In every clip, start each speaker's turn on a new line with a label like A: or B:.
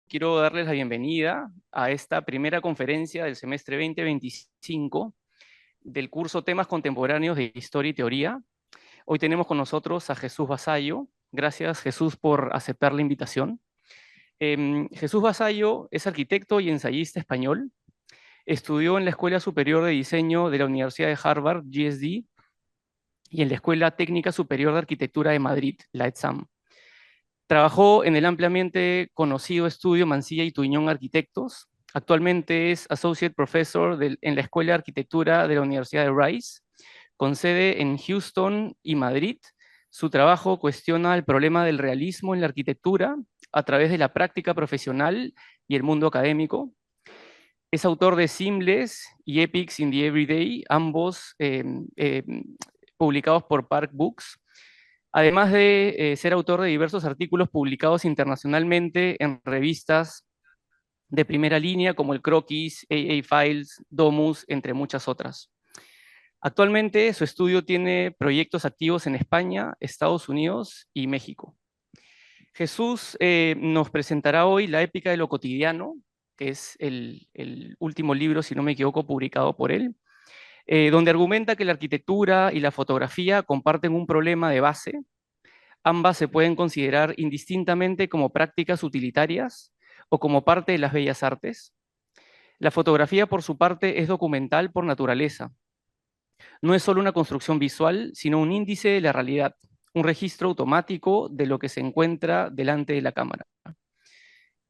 A: quiero darles la bienvenida a esta primera conferencia del semestre 2025 del curso Temas Contemporáneos de Historia y Teoría. Hoy tenemos con nosotros a Jesús Vasallo. Gracias, Jesús, por aceptar la invitación. Jesús Vasallo es arquitecto y ensayista español. Estudió en la Escuela Superior de Diseño de la Universidad de Harvard, GSD, y en la Escuela Técnica Superior de Arquitectura de Madrid, la ETSAM. Trabajó en el ampliamente conocido estudio Mansilla y Tuñón Arquitectos. Actualmente es Associate Professor en la Escuela de Arquitectura de la Universidad de Rice, con sede en Houston y Madrid. Su trabajo cuestiona el problema del realismo en la arquitectura a través de la práctica profesional y el mundo académico. Es autor de Seamless y Epics in the Everyday, ambos publicados por Park Books. Además de ser autor de diversos artículos publicados internacionalmente en revistas de primera línea como el Croquis, AA Files, Domus, entre muchas otras. Actualmente su estudio tiene proyectos activos en España, Estados Unidos y México. Jesús nos presentará hoy La épica de lo cotidiano, que es el último libro, si no me equivoco, publicado por él, donde argumenta que la arquitectura y la fotografía comparten un problema de base. Ambas se pueden considerar indistintamente como prácticas utilitarias o como parte de las bellas artes. La fotografía, por su parte, es documental por naturaleza. No es solo una construcción visual, sino un índice de la realidad, un registro automático de lo que se encuentra delante de la cámara.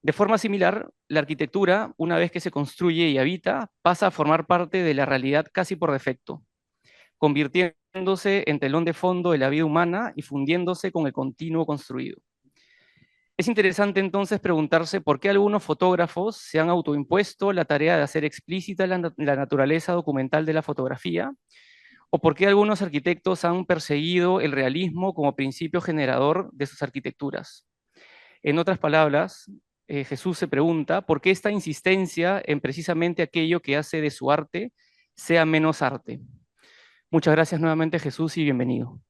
A: De forma similar, la arquitectura, una vez que se construye y habita, pasa a formar parte de la realidad casi por defecto, convirtiéndose en telón de fondo de la vida humana y fundiéndose con el continuo construido. Es interesante entonces preguntarse por qué algunos fotógrafos se han autoimpuesto la tarea de hacer explícita la naturaleza documental de la fotografía, o por qué algunos arquitectos han perseguido el realismo como principio generador de sus arquitecturas. En otras palabras, Jesús se pregunta por qué esta insistencia en precisamente aquello que hace de su arte sea menos arte. Muchas gracias nuevamente, Jesús, y bienvenido.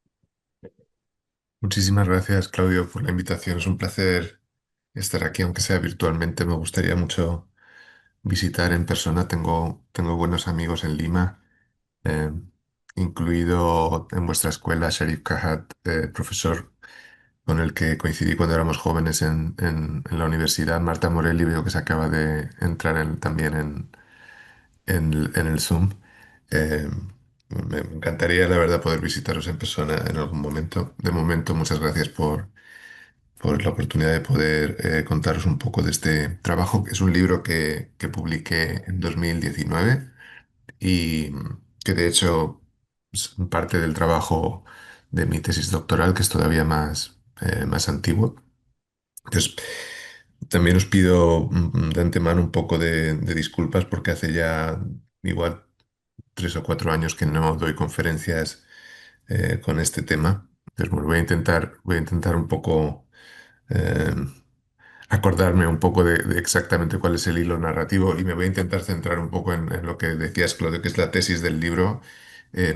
B: Muchísimas gracias, Claudio, por la invitación. Es un placer estar aquí, aunque sea virtualmente. Me gustaría mucho visitar en persona. Tengo buenos amigos en Lima, eh, incluido en vuestra escuela, Sharif Kahat, profesor con el que coincidí cuando éramos jóvenes en la universidad. Marta Morelli, veo que se acaba de entrar también en el Zoom. Eh, Me encantaría, la verdad, poder visitaros en persona en algún momento. De momento, muchas gracias por la oportunidad de poder contaros un poco de este trabajo. Es un libro que publiqué en 2019 y que de hecho es parte del trabajo de mi tesis doctoral, que es todavía más antiguo. Entonces, también os pido de antemano un poco de disculpas porque hace ya igual 3 o 4 años que no doy conferencias con este tema. Entonces, bueno, voy a intentar un poco eh, acordarme un poco de exactamente cuál es el hilo narrativo y me voy a intentar centrar un poco en lo que decías, Claudio, que es la tesis del libro,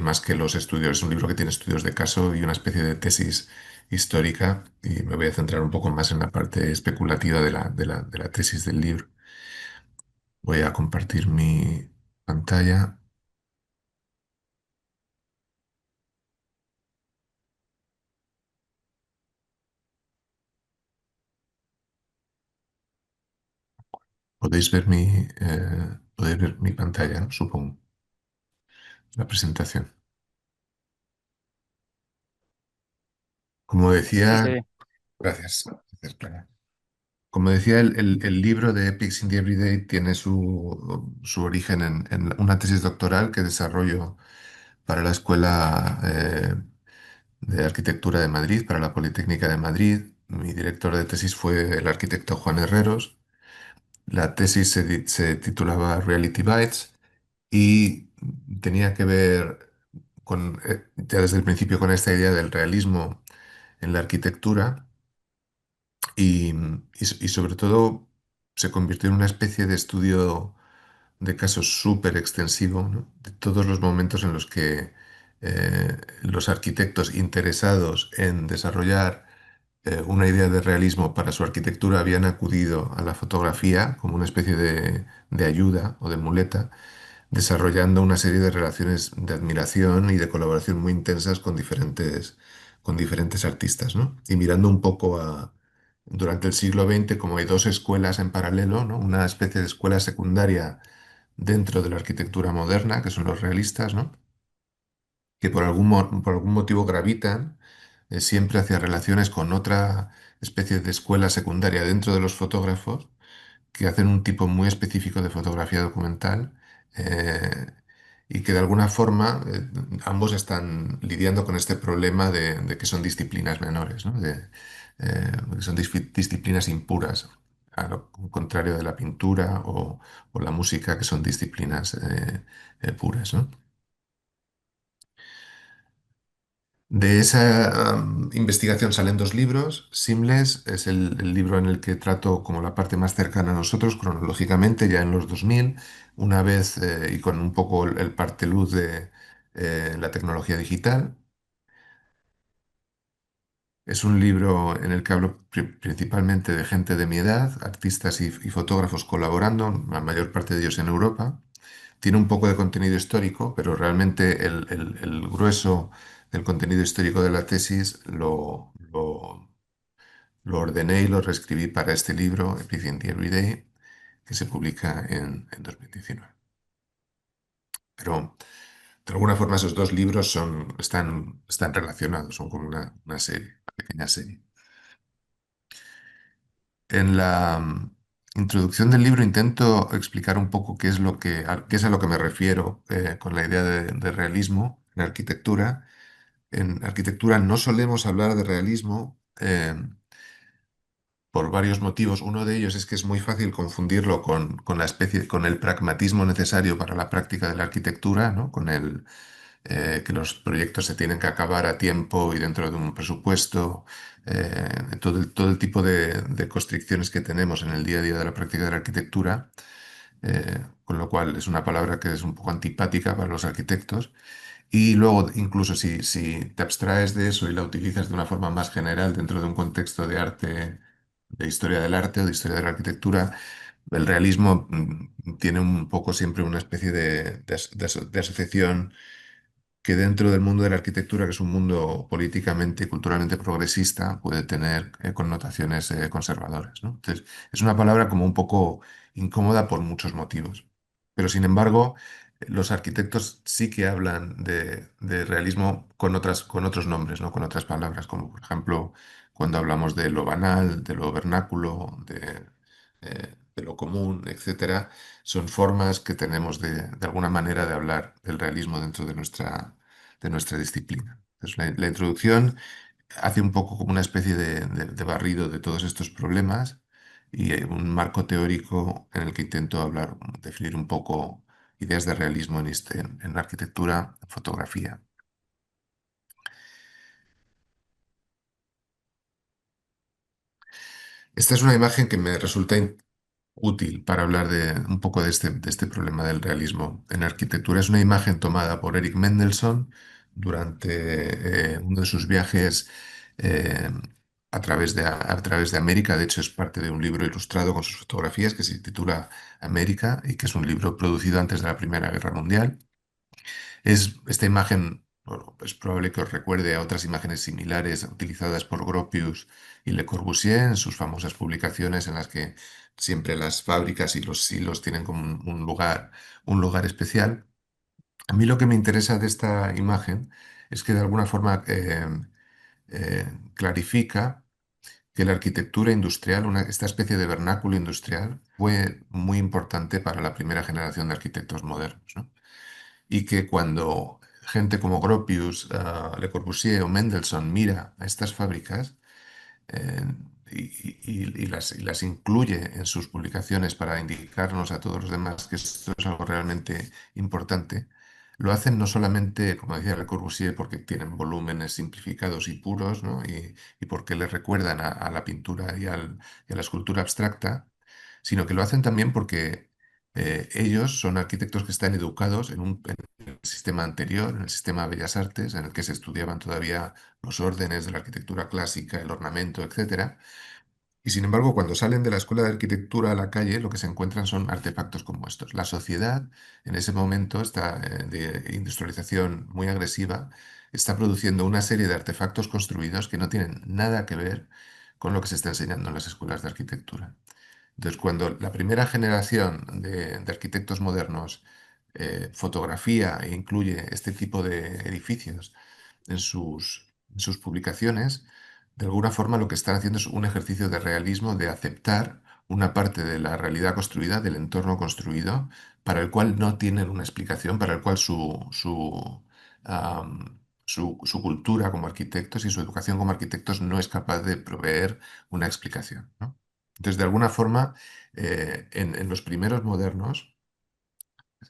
B: más que los estudios. Es un libro que tiene estudios de caso y una especie de tesis histórica y me voy a centrar un poco más en la parte especulativa de la tesis del libro. Voy a compartir mi pantalla. Podéis ver mi pantalla, ¿no? Supongo, la presentación. Como
A: Sí, se
B: decía,
A: ve.
B: gracias. Gracias, Clara. Como decía, el libro de Epics in the Everyday tiene su origen en una tesis doctoral que desarrollo para la Escuela de Arquitectura de Madrid, para la Politécnica de Madrid. Mi director de tesis fue el arquitecto Juan Herreros. La tesis se titulaba Reality Bites y tenía que ver ya desde el principio con esta idea del realismo en la arquitectura y sobre todo se convirtió en una especie de estudio de casos súper extensivo, ¿no? De todos los momentos en los que los arquitectos interesados en desarrollar una idea de realismo para su arquitectura, habían acudido a la fotografía como una especie de ayuda o de muleta, desarrollando una serie de relaciones de admiración y de colaboración muy intensas con diferentes artistas, ¿no? Y mirando un poco durante el siglo XX, como hay dos escuelas en paralelo, ¿no? Una especie de escuela secundaria dentro de la arquitectura moderna, que son los realistas, ¿no? Que por algún motivo gravitan siempre hacia relaciones con otra especie de escuela secundaria dentro de los fotógrafos que hacen un tipo muy específico de fotografía documental, eh, y que de alguna forma ambos están lidiando con este problema de que son disciplinas menores, ¿no? Que son disciplinas impuras, a lo contrario de la pintura o la música, que son disciplinas puras, ¿no? De esa investigación salen dos libros. Seamless es el libro en el que trato como la parte más cercana a nosotros, cronológicamente, ya en los 2000, una vez y con un poco el parte luz de la tecnología digital. Es un libro en el que hablo principalmente de gente de mi edad, artistas y fotógrafos colaborando, la mayor parte de ellos en Europa. Tiene un poco de contenido histórico, pero realmente el grueso del contenido histórico de la tesis lo ordené y lo reescribí para este libro, Efficient Every Day, que se publica en 2019. Pero de alguna forma esos dos libros están relacionados, son como una serie, una pequeña serie. En la introducción del libro intento explicar un poco qué es a lo que me refiero con la idea de realismo en arquitectura. En arquitectura no solemos hablar de realismo por varios motivos. Uno de ellos es que es muy fácil confundirlo con la especie, con el pragmatismo necesario para la práctica de la arquitectura, ¿no? Con que los proyectos se tienen que acabar a tiempo y dentro de un presupuesto, todo el tipo de constricciones que tenemos en el día a día de la práctica de la arquitectura, con lo cual es una palabra que es un poco antipática para los arquitectos. Y luego, incluso si te abstraes de eso y la utilizas de una forma más general dentro de un contexto de arte, de historia del arte o de historia de la arquitectura, el realismo tiene un poco siempre una especie de asociación que dentro del mundo de la arquitectura, que es un mundo políticamente y culturalmente progresista, puede tener connotaciones conservadoras, ¿no? Entonces, es una palabra como un poco incómoda por muchos motivos. Pero, sin embargo, los arquitectos sí que hablan de realismo con otros nombres, ¿no? Con otras palabras, como por ejemplo cuando hablamos de lo banal, de lo vernáculo, de lo común, etcétera, son formas que tenemos de alguna manera de hablar del realismo dentro de nuestra disciplina. Entonces, la introducción hace un poco como una especie de barrido de todos estos problemas y un marco teórico en el que intento hablar, definir un poco ideas de realismo en arquitectura, en fotografía. Esta es una imagen que me resulta útil para hablar un poco de este problema del realismo en arquitectura. Es una imagen tomada por Eric Mendelssohn durante uno de sus viajes eh, a través de América. De hecho, es parte de un libro ilustrado con sus fotografías que se titula América y que es un libro producido antes de la Primera Guerra Mundial. Esta imagen, bueno, es probable que os recuerde a otras imágenes similares utilizadas por Gropius y Le Corbusier en sus famosas publicaciones en las que siempre las fábricas y los silos tienen como un lugar especial. A mí lo que me interesa de esta imagen es que de alguna forma clarifica que la arquitectura industrial, esta especie de vernáculo industrial, fue muy importante para la primera generación de arquitectos modernos, ¿no? Y que cuando gente como Gropius, Le Corbusier o Mendelssohn mira a estas fábricas eh, y las incluye en sus publicaciones para indicarnos a todos los demás que esto es algo realmente importante, lo hacen no solamente, como decía Le Corbusier, porque tienen volúmenes simplificados y puros, ¿no? Y porque les recuerdan a la pintura y a la escultura abstracta, sino que lo hacen también porque Ellos son arquitectos que están educados en el sistema anterior, en el sistema de Bellas Artes, en el que se estudiaban todavía los órdenes de la arquitectura clásica, el ornamento, etcétera. Y sin embargo, cuando salen de la escuela de arquitectura a la calle, lo que se encuentran son artefactos como estos. La sociedad, en ese momento, está, de industrialización muy agresiva, está produciendo una serie de artefactos construidos que no tienen nada que ver con lo que se está enseñando en las escuelas de arquitectura. Entonces, cuando la primera generación de arquitectos modernos fotografía e incluye este tipo de edificios en sus publicaciones, de alguna forma lo que están haciendo es un ejercicio de realismo, de aceptar una parte de la realidad construida, del entorno construido, para el cual no tienen una explicación, para el cual su cultura como arquitectos y su educación como arquitectos no es capaz de proveer una explicación, ¿no? Entonces, de alguna forma, en los primeros modernos,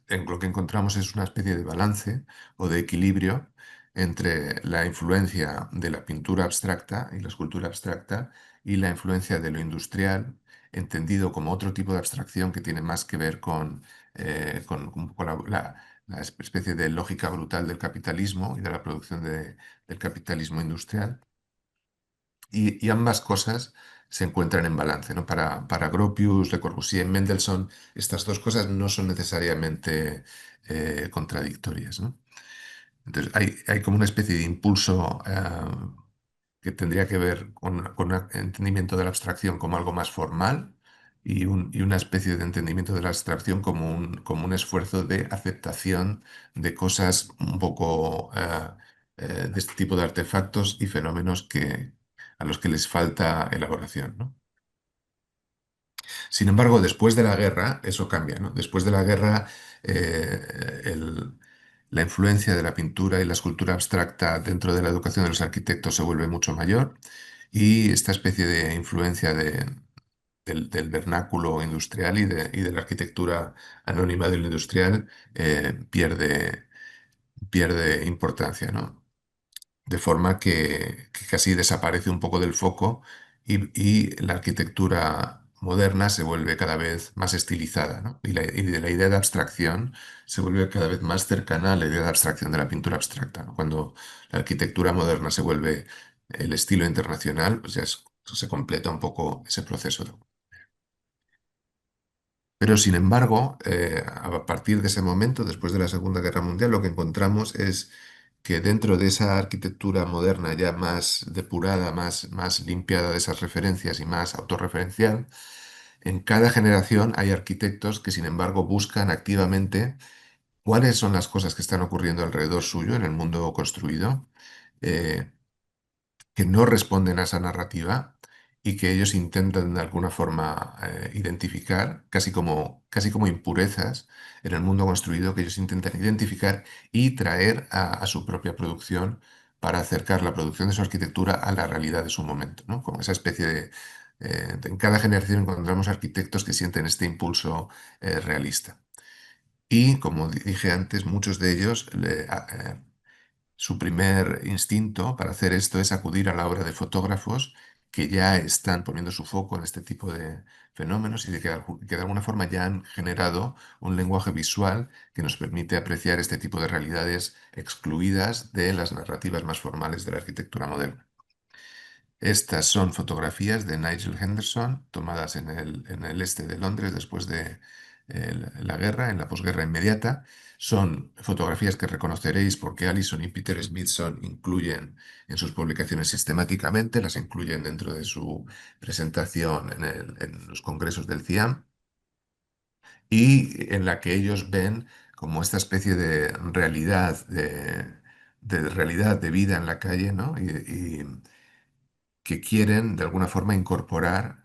B: lo que encontramos es una especie de balance o de equilibrio entre la influencia de la pintura abstracta y la escultura abstracta y la influencia de lo industrial, entendido como otro tipo de abstracción que tiene más que ver con un poco la especie de lógica brutal del capitalismo y de la producción del capitalismo industrial. Y ambas cosas se encuentran en balance, ¿no? Para Gropius, Le Corbusier, Mendelssohn, estas dos cosas no son necesariamente contradictorias, ¿no? Entonces, hay como una especie de impulso que tendría que ver con un entendimiento de la abstracción como algo más formal y una especie de entendimiento de la abstracción como un esfuerzo de aceptación de cosas un poco de este tipo de artefactos y fenómenos a los que les falta elaboración, ¿no? Sin embargo, después de la guerra, eso cambia, ¿no? Después de la guerra, la influencia de la pintura y la escultura abstracta dentro de la educación de los arquitectos se vuelve mucho mayor y esta especie de influencia del vernáculo industrial y de la arquitectura anónima del industrial pierde importancia, ¿no? De forma que casi desaparece un poco del foco y la arquitectura moderna se vuelve cada vez más estilizada, ¿no? Y de la idea de abstracción se vuelve cada vez más cercana a la idea de abstracción de la pintura abstracta, ¿no? Cuando la arquitectura moderna se vuelve el estilo internacional, pues ya se completa un poco ese proceso. Pero sin embargo, a partir de ese momento, después de la Segunda Guerra Mundial, lo que encontramos es que dentro de esa arquitectura moderna ya más depurada, más limpiada de esas referencias y más autorreferencial, en cada generación hay arquitectos que sin embargo buscan activamente cuáles son las cosas que están ocurriendo alrededor suyo en el mundo construido, eh, que no responden a esa narrativa y que ellos intentan de alguna forma identificar, casi como impurezas en el mundo construido, que ellos intentan identificar y traer a su propia producción para acercar la producción de su arquitectura a la realidad de su momento, ¿no? Como esa especie en cada generación encontramos arquitectos que sienten este impulso realista. Y, como dije antes, muchos de ellos su primer instinto para hacer esto es acudir a la obra de fotógrafos que ya están poniendo su foco en este tipo de fenómenos y que de alguna forma ya han generado un lenguaje visual que nos permite apreciar este tipo de realidades excluidas de las narrativas más formales de la arquitectura moderna. Estas son fotografías de Nigel Henderson tomadas en el este de Londres después de la guerra, en la posguerra inmediata. Son fotografías que reconoceréis porque Allison y Peter Smithson incluyen en sus publicaciones sistemáticamente, las incluyen dentro de su presentación en los congresos del CIAM y en la que ellos ven como esta especie de realidad, de realidad de vida en la calle, ¿no? Que quieren de alguna forma incorporar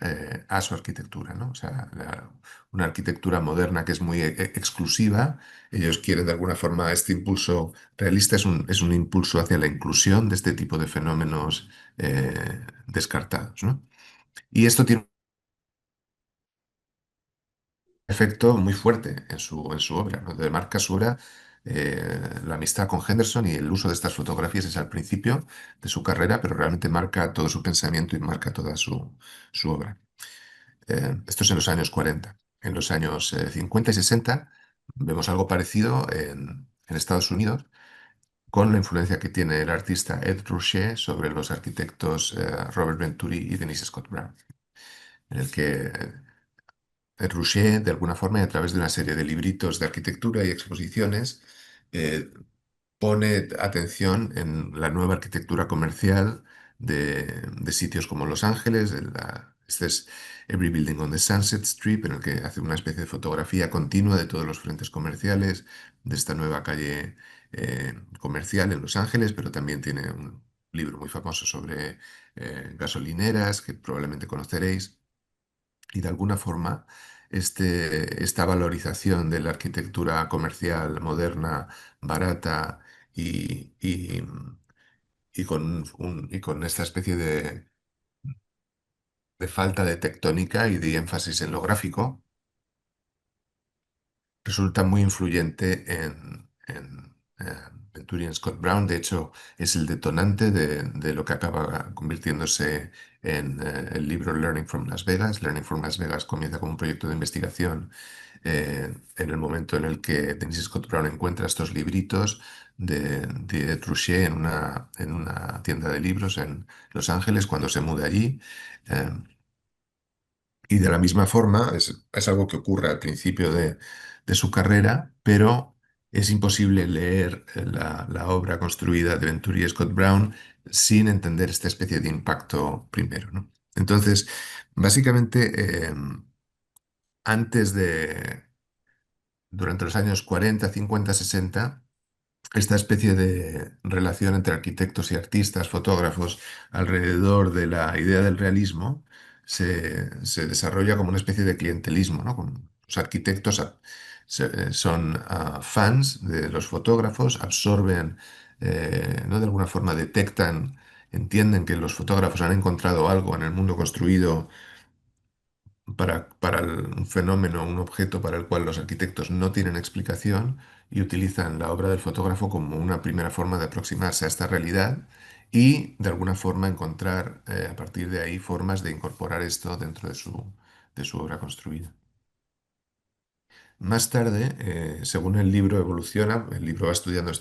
B: a su arquitectura, ¿no? O sea, una arquitectura moderna que es muy exclusiva, ellos quieren de alguna forma este impulso realista, es un impulso hacia la inclusión de este tipo de fenómenos descartados, ¿no? Y esto tiene un efecto muy fuerte en su obra, ¿no? De marca su obra. La amistad con Henderson y el uso de estas fotografías es al principio de su carrera, pero realmente marca todo su pensamiento y marca toda su obra. Esto es en los años 40. en los años 50 y 60, vemos algo parecido en Estados Unidos, con la influencia que tiene el artista Ed Ruscha sobre los arquitectos Robert Venturi y Denise Scott Brown, en el que Rouget, de alguna forma, y a través de una serie de libritos de arquitectura y exposiciones, eh, pone atención en la nueva arquitectura comercial de sitios como Los Ángeles. Este es Every Building on the Sunset Strip, en el que hace una especie de fotografía continua de todos los frentes comerciales de esta nueva calle comercial en Los Ángeles, pero también tiene un libro muy famoso sobre gasolineras, que probablemente conoceréis. Y de alguna forma, esta valorización de la arquitectura comercial moderna, barata y y con esta especie de falta de tectónica y de énfasis en lo gráfico, resulta muy influyente en Venturi y en Scott Brown. De hecho, es el detonante de lo que acaba convirtiéndose en el libro Learning from Las Vegas. Learning from Las Vegas comienza como un proyecto de investigación en el momento en el que Denise Scott Brown encuentra estos libritos de Trochet en una tienda de libros en Los Ángeles cuando se muda allí. Eh, y de la misma forma, es algo que ocurre al principio de su carrera, pero es imposible leer la obra construida de Venturi y Scott Brown sin entender esta especie de impacto primero, ¿no? Entonces, básicamente, antes de, durante los años 40, 50, 60, esta especie de relación entre arquitectos y artistas, fotógrafos, alrededor de la idea del realismo, se desarrolla como una especie de clientelismo, ¿no? Los arquitectos son fans de los fotógrafos, absorben, ¿no? De alguna forma detectan, entienden que los fotógrafos han encontrado algo en el mundo construido un fenómeno, un objeto para el cual los arquitectos no tienen explicación y utilizan la obra del fotógrafo como una primera forma de aproximarse a esta realidad y de alguna forma encontrar a partir de ahí formas de incorporar esto dentro de su obra construida. Más tarde, según el libro evoluciona, el libro va estudiando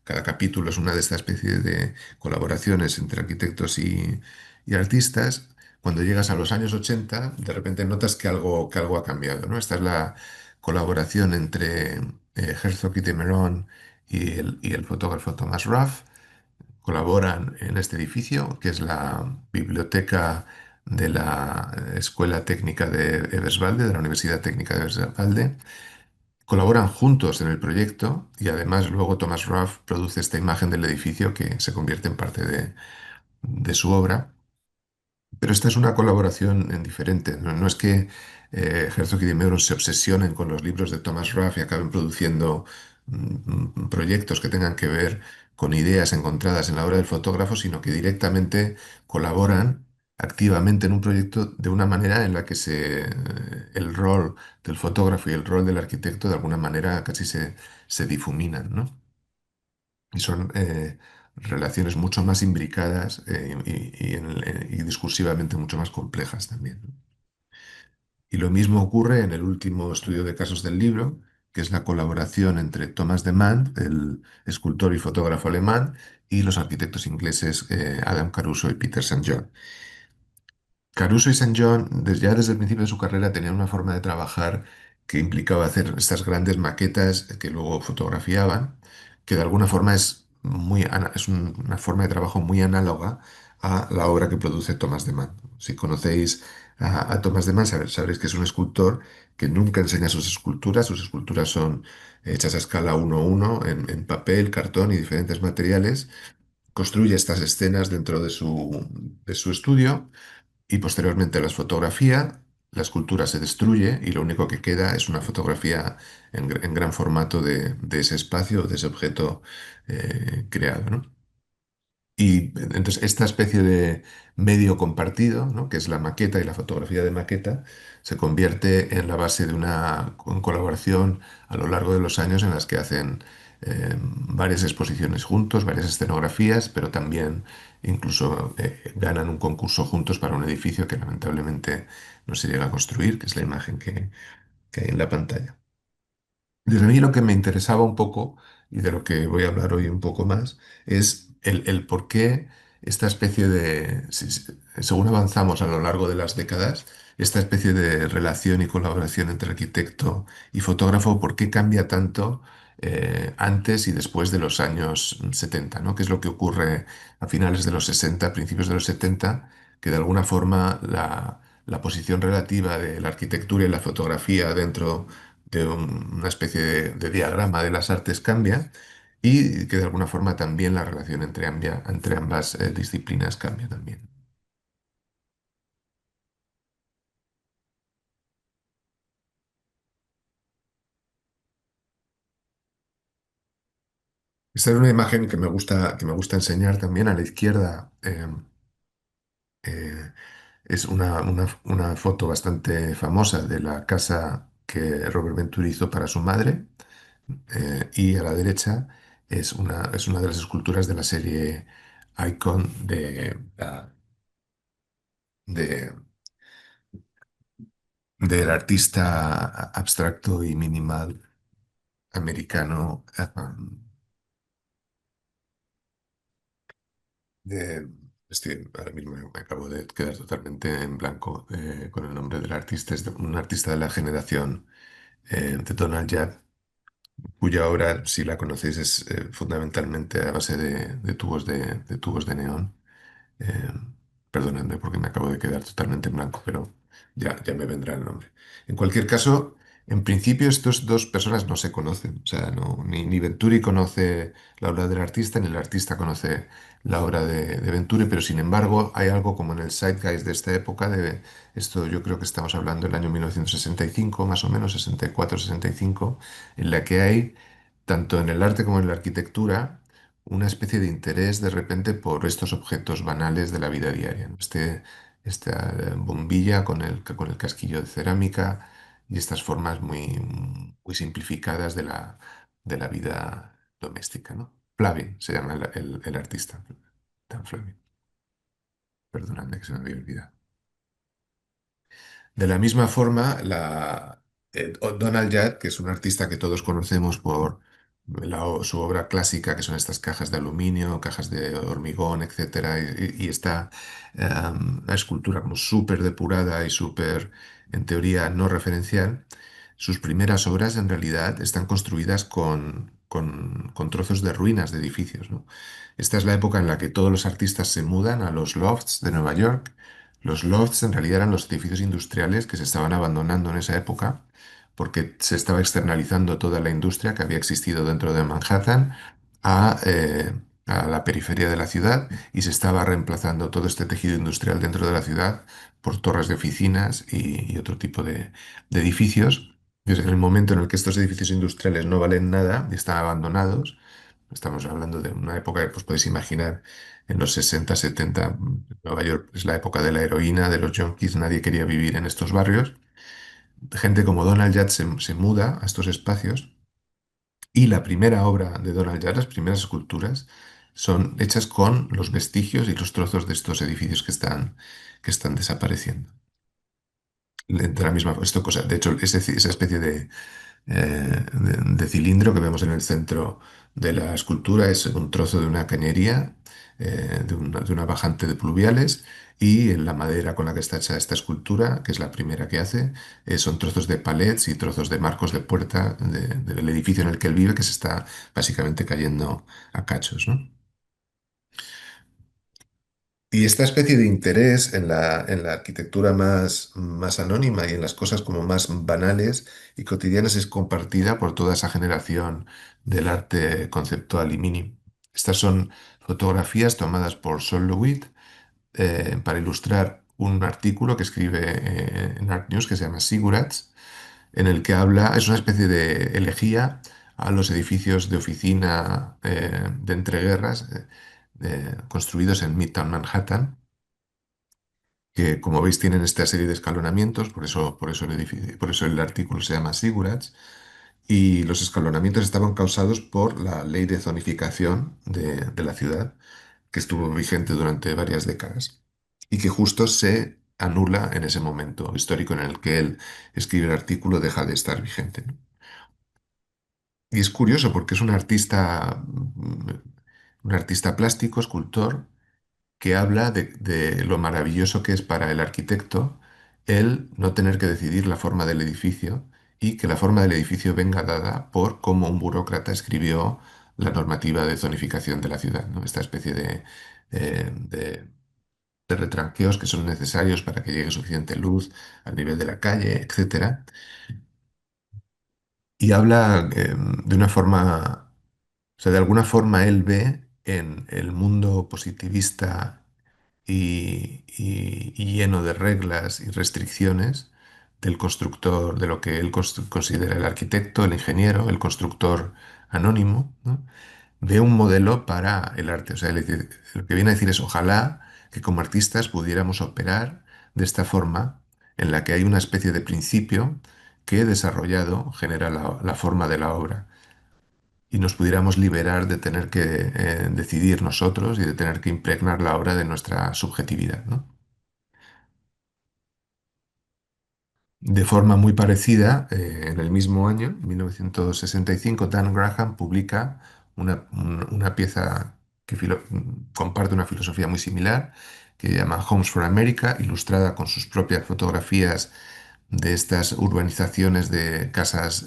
B: cada capítulo es una de estas especies de colaboraciones entre arquitectos y artistas. Cuando llegas a los años 80, de repente notas que algo ha cambiado, ¿no? Esta es la colaboración entre Herzog y de Meuron y el fotógrafo Thomas Ruff. Colaboran en este edificio, que es la biblioteca de la Escuela Técnica de Eberswalde, de la Universidad Técnica de Eberswalde. Colaboran juntos en el proyecto y además luego Thomas Ruff produce esta imagen del edificio que se convierte en parte de su obra. Pero esta es una colaboración en diferente. No, no es que Herzog y de Meuron se obsesionen con los libros de Thomas Ruff y acaben produciendo proyectos que tengan que ver con ideas encontradas en la obra del fotógrafo, sino que directamente colaboran activamente en un proyecto de una manera en la que el rol del fotógrafo y el rol del arquitecto de alguna manera casi se difuminan, ¿no? Y son relaciones mucho más imbricadas y discursivamente mucho más complejas también, ¿no? Y lo mismo ocurre en el último estudio de casos del libro, que es la colaboración entre Thomas de Man, el escultor y fotógrafo alemán, y los arquitectos ingleses Adam Caruso y Peter St. John. Caruso y Saint John, ya desde el principio de su carrera, tenían una forma de trabajar que implicaba hacer estas grandes maquetas que luego fotografiaban, que de alguna forma es una forma de trabajo muy análoga a la obra que produce Thomas de Man. Si conocéis a Thomas de Man, sabréis que es un escultor que nunca enseña sus esculturas son hechas a escala 1:1 en papel, cartón y diferentes materiales, construye estas escenas dentro de su estudio y posteriormente las fotografía, la escultura se destruye y lo único que queda es una fotografía en gran formato de ese espacio, de ese objeto creado, ¿no? Y entonces esta especie de medio compartido, ¿no? Que es la maqueta y la fotografía de maqueta, se convierte en la base de una colaboración a lo largo de los años en las que hacen varias exposiciones juntos, varias escenografías, pero también incluso ganan un concurso juntos para un edificio que lamentablemente no se llega a construir, que es la imagen que hay en la pantalla. Desde a mí lo que me interesaba un poco, y de lo que voy a hablar hoy un poco más, es el por qué esta especie de, según avanzamos a lo largo de las décadas, esta especie de relación y colaboración entre arquitecto y fotógrafo, por qué cambia tanto antes y después de los años 70, ¿no? ¿Qué es lo que ocurre a finales de los 60, principios de los 70, que de alguna forma la posición relativa de la arquitectura y la fotografía dentro de una especie de diagrama de las artes cambia y que de alguna forma también la relación entre ambas disciplinas cambia también. Esta es una imagen que me gusta enseñar también a la izquierda. Eh, es una foto bastante famosa de la casa que Robert Venturi hizo para su madre. Y a la derecha es una de las esculturas de la serie Icon de, del artista abstracto y minimal americano. De, Ahora mismo me acabo de quedar totalmente en blanco con el nombre del artista. Es un artista de la generación de Donald Judd, cuya obra, si la conocéis, es fundamentalmente a base de tubos de neón. Eh, Perdonadme porque me acabo de quedar totalmente en blanco, pero ya me vendrá el nombre. En cualquier caso, en principio estos dos personas no se conocen. O sea, ni Venturi conoce la obra del artista, ni el artista conoce la obra de Venturi, pero sin embargo hay algo como en el zeitgeist de esta época, de esto yo creo que estamos hablando del año 1965, más o menos, 64, 65, en la que hay, tanto en el arte como en la arquitectura, una especie de interés de repente por estos objetos banales de la vida diaria, ¿no? Esta bombilla con el casquillo de cerámica y estas formas muy simplificadas de la vida doméstica, ¿no? Flavin se llama el artista, Dan Flavin. Perdonadme que se me había olvidado. De la misma forma, Donald Judd, que es un artista que todos conocemos por su obra clásica, que son estas cajas de aluminio, cajas de hormigón, etcétera, y esta la escultura como súper depurada y súper, en teoría, no referencial, sus primeras obras en realidad están construidas con trozos de ruinas de edificios, ¿no? Esta es la época en la que todos los artistas se mudan a los lofts de Nueva York. Los lofts en realidad eran los edificios industriales que se estaban abandonando en esa época porque se estaba externalizando toda la industria que había existido dentro de Manhattan a, eh, a la periferia de la ciudad y se estaba reemplazando todo este tejido industrial dentro de la ciudad por torres de oficinas y otro tipo de edificios. Entonces, en el momento en el que estos edificios industriales no valen nada y están abandonados, estamos hablando de una época que pues, podéis imaginar en los 60, 70, Nueva York es la época de la heroína, de los junkies, nadie quería vivir en estos barrios. Gente como Donald Judd se muda a estos espacios y la primera obra de Donald Judd, las primeras esculturas, son hechas con los vestigios y los trozos de estos edificios que están desapareciendo. De la misma, esto cosa, de hecho, esa especie de cilindro que vemos en el centro de la escultura es un trozo de una cañería, de una bajante de pluviales, y en la madera con la que está hecha esta escultura, que es la primera que hace, son trozos de palets y trozos de marcos de puerta del edificio en el que él vive, que se está básicamente cayendo a cachos, ¿no? Y esta especie de interés en la arquitectura más anónima y en las cosas como más banales y cotidianas es compartida por toda esa generación del arte conceptual y mini. Estas son fotografías tomadas por Sol LeWitt para ilustrar un artículo que escribe en Art News que se llama Sigurats, en el que habla, es una especie de elegía a los edificios de oficina de entreguerras construidos en Midtown Manhattan, que como veis tienen esta serie de escalonamientos, por eso el artículo se llama Sigurats, y los escalonamientos estaban causados por la ley de zonificación de la ciudad, que estuvo vigente durante varias décadas y que justo se anula en ese momento histórico en el que él escribe el artículo, deja de estar vigente, ¿no? Y es curioso porque es un artista plástico, escultor, que habla de lo maravilloso que es para el arquitecto el no tener que decidir la forma del edificio y que la forma del edificio venga dada por cómo un burócrata escribió la normativa de zonificación de la ciudad, ¿no? Esta especie de retranqueos que son necesarios para que llegue suficiente luz al nivel de la calle, etcétera. Y habla de una forma, o sea, de alguna forma él ve en el mundo positivista y lleno de reglas y restricciones del constructor, de lo que él considera el arquitecto, el ingeniero, el constructor anónimo, ¿no? Ve un modelo para el arte. O sea, lo que viene a decir es, ojalá que como artistas pudiéramos operar de esta forma, en la que hay una especie de principio que desarrollado genera la forma de la obra y nos pudiéramos liberar de tener que decidir nosotros y de tener que impregnar la obra de nuestra subjetividad, ¿no? De forma muy parecida, en el mismo año, 1965, Dan Graham publica una pieza que comparte una filosofía muy similar, que llama Homes for America, ilustrada con sus propias fotografías de estas urbanizaciones de casas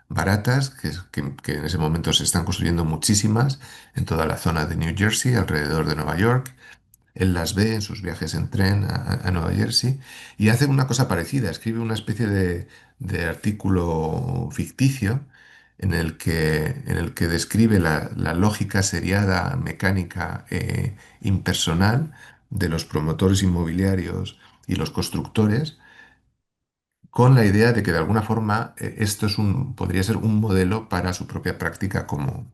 B: baratas, que en ese momento se están construyendo muchísimas en toda la zona de New Jersey, alrededor de Nueva York. Él las ve en sus viajes en tren a Nueva Jersey y hace una cosa parecida, escribe una especie de artículo ficticio en el que describe la lógica seriada, mecánica e impersonal de los promotores inmobiliarios y los constructores, con la idea de que de alguna forma esto podría ser un modelo para su propia práctica como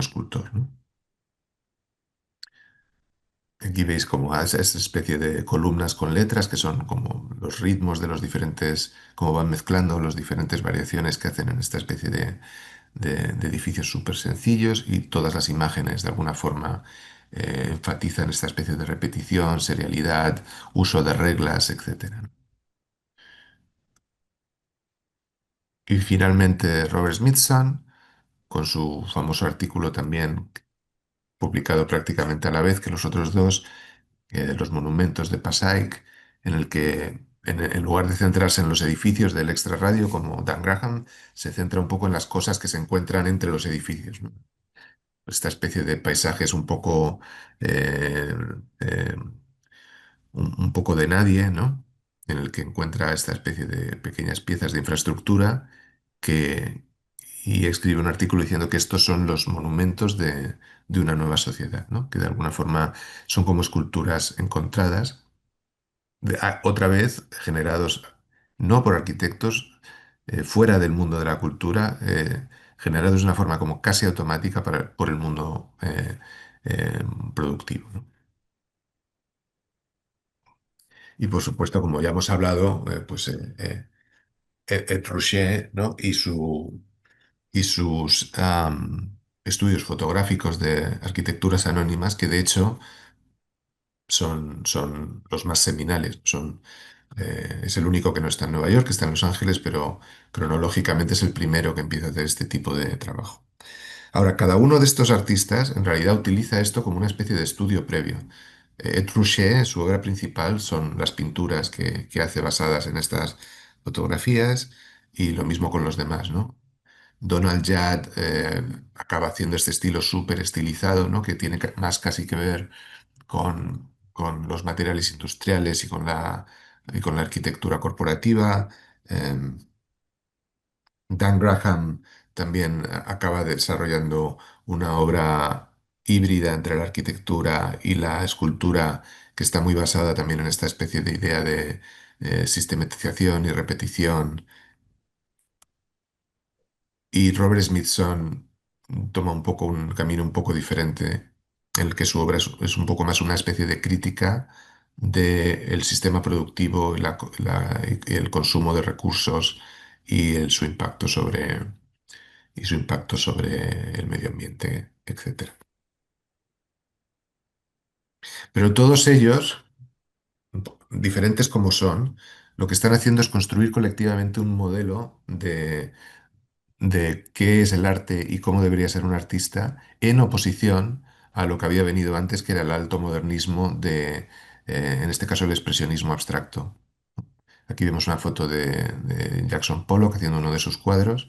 B: escultor, ¿no? Aquí veis como esa especie de columnas con letras que son como los ritmos de los diferentes, cómo van mezclando las diferentes variaciones que hacen en esta especie de edificios súper sencillos y todas las imágenes de alguna forma enfatizan esta especie de repetición, serialidad, uso de reglas, etcétera. Y finalmente Robert Smithson, con su famoso artículo también publicado prácticamente a la vez que los otros dos, los monumentos de Passaic, en el que en lugar de centrarse en los edificios del extrarradio, como Dan Graham, se centra un poco en las cosas que se encuentran entre los edificios, ¿no? Esta especie de paisajes un poco, eh, eh, un poco de nadie, ¿no? En el que encuentra esta especie de pequeñas piezas de infraestructura que, y escribe un artículo diciendo que estos son los monumentos de una nueva sociedad, ¿no? Que de alguna forma son como esculturas encontradas, otra vez generados no por arquitectos, fuera del mundo de la cultura, generados de una forma como casi automática por el mundo eh, productivo, ¿no? Y por supuesto, como ya hemos hablado, Ed Ruscha, ¿no? Y sus estudios fotográficos de arquitecturas anónimas, que de hecho son los más seminales. Es el único que no está en Nueva York, que está en Los Ángeles, pero cronológicamente es el primero que empieza a hacer este tipo de trabajo. Ahora, cada uno de estos artistas en realidad utiliza esto como una especie de estudio previo. Ed Ruscha, su obra principal son las pinturas que hace basadas en estas fotografías y lo mismo con los demás, ¿no? Donald Judd acaba haciendo este estilo súper estilizado, ¿no? Que tiene más casi que ver con los materiales industriales y con la arquitectura corporativa. Em, Dan Graham también acaba desarrollando una obra híbrida entre la arquitectura y la escultura que está muy basada también en esta especie de idea de sistematización y repetición. Y Robert Smithson toma un poco un camino un poco diferente, en el que su obra es un poco más una especie de crítica del sistema productivo y y el consumo de recursos y su impacto sobre el medio ambiente, etcétera. Pero todos ellos, diferentes como son, lo que están haciendo es construir colectivamente un modelo de qué es el arte y cómo debería ser un artista en oposición a lo que había venido antes, que era el alto modernismo en este caso, el expresionismo abstracto. Aquí vemos una foto de Jackson Pollock haciendo uno de sus cuadros.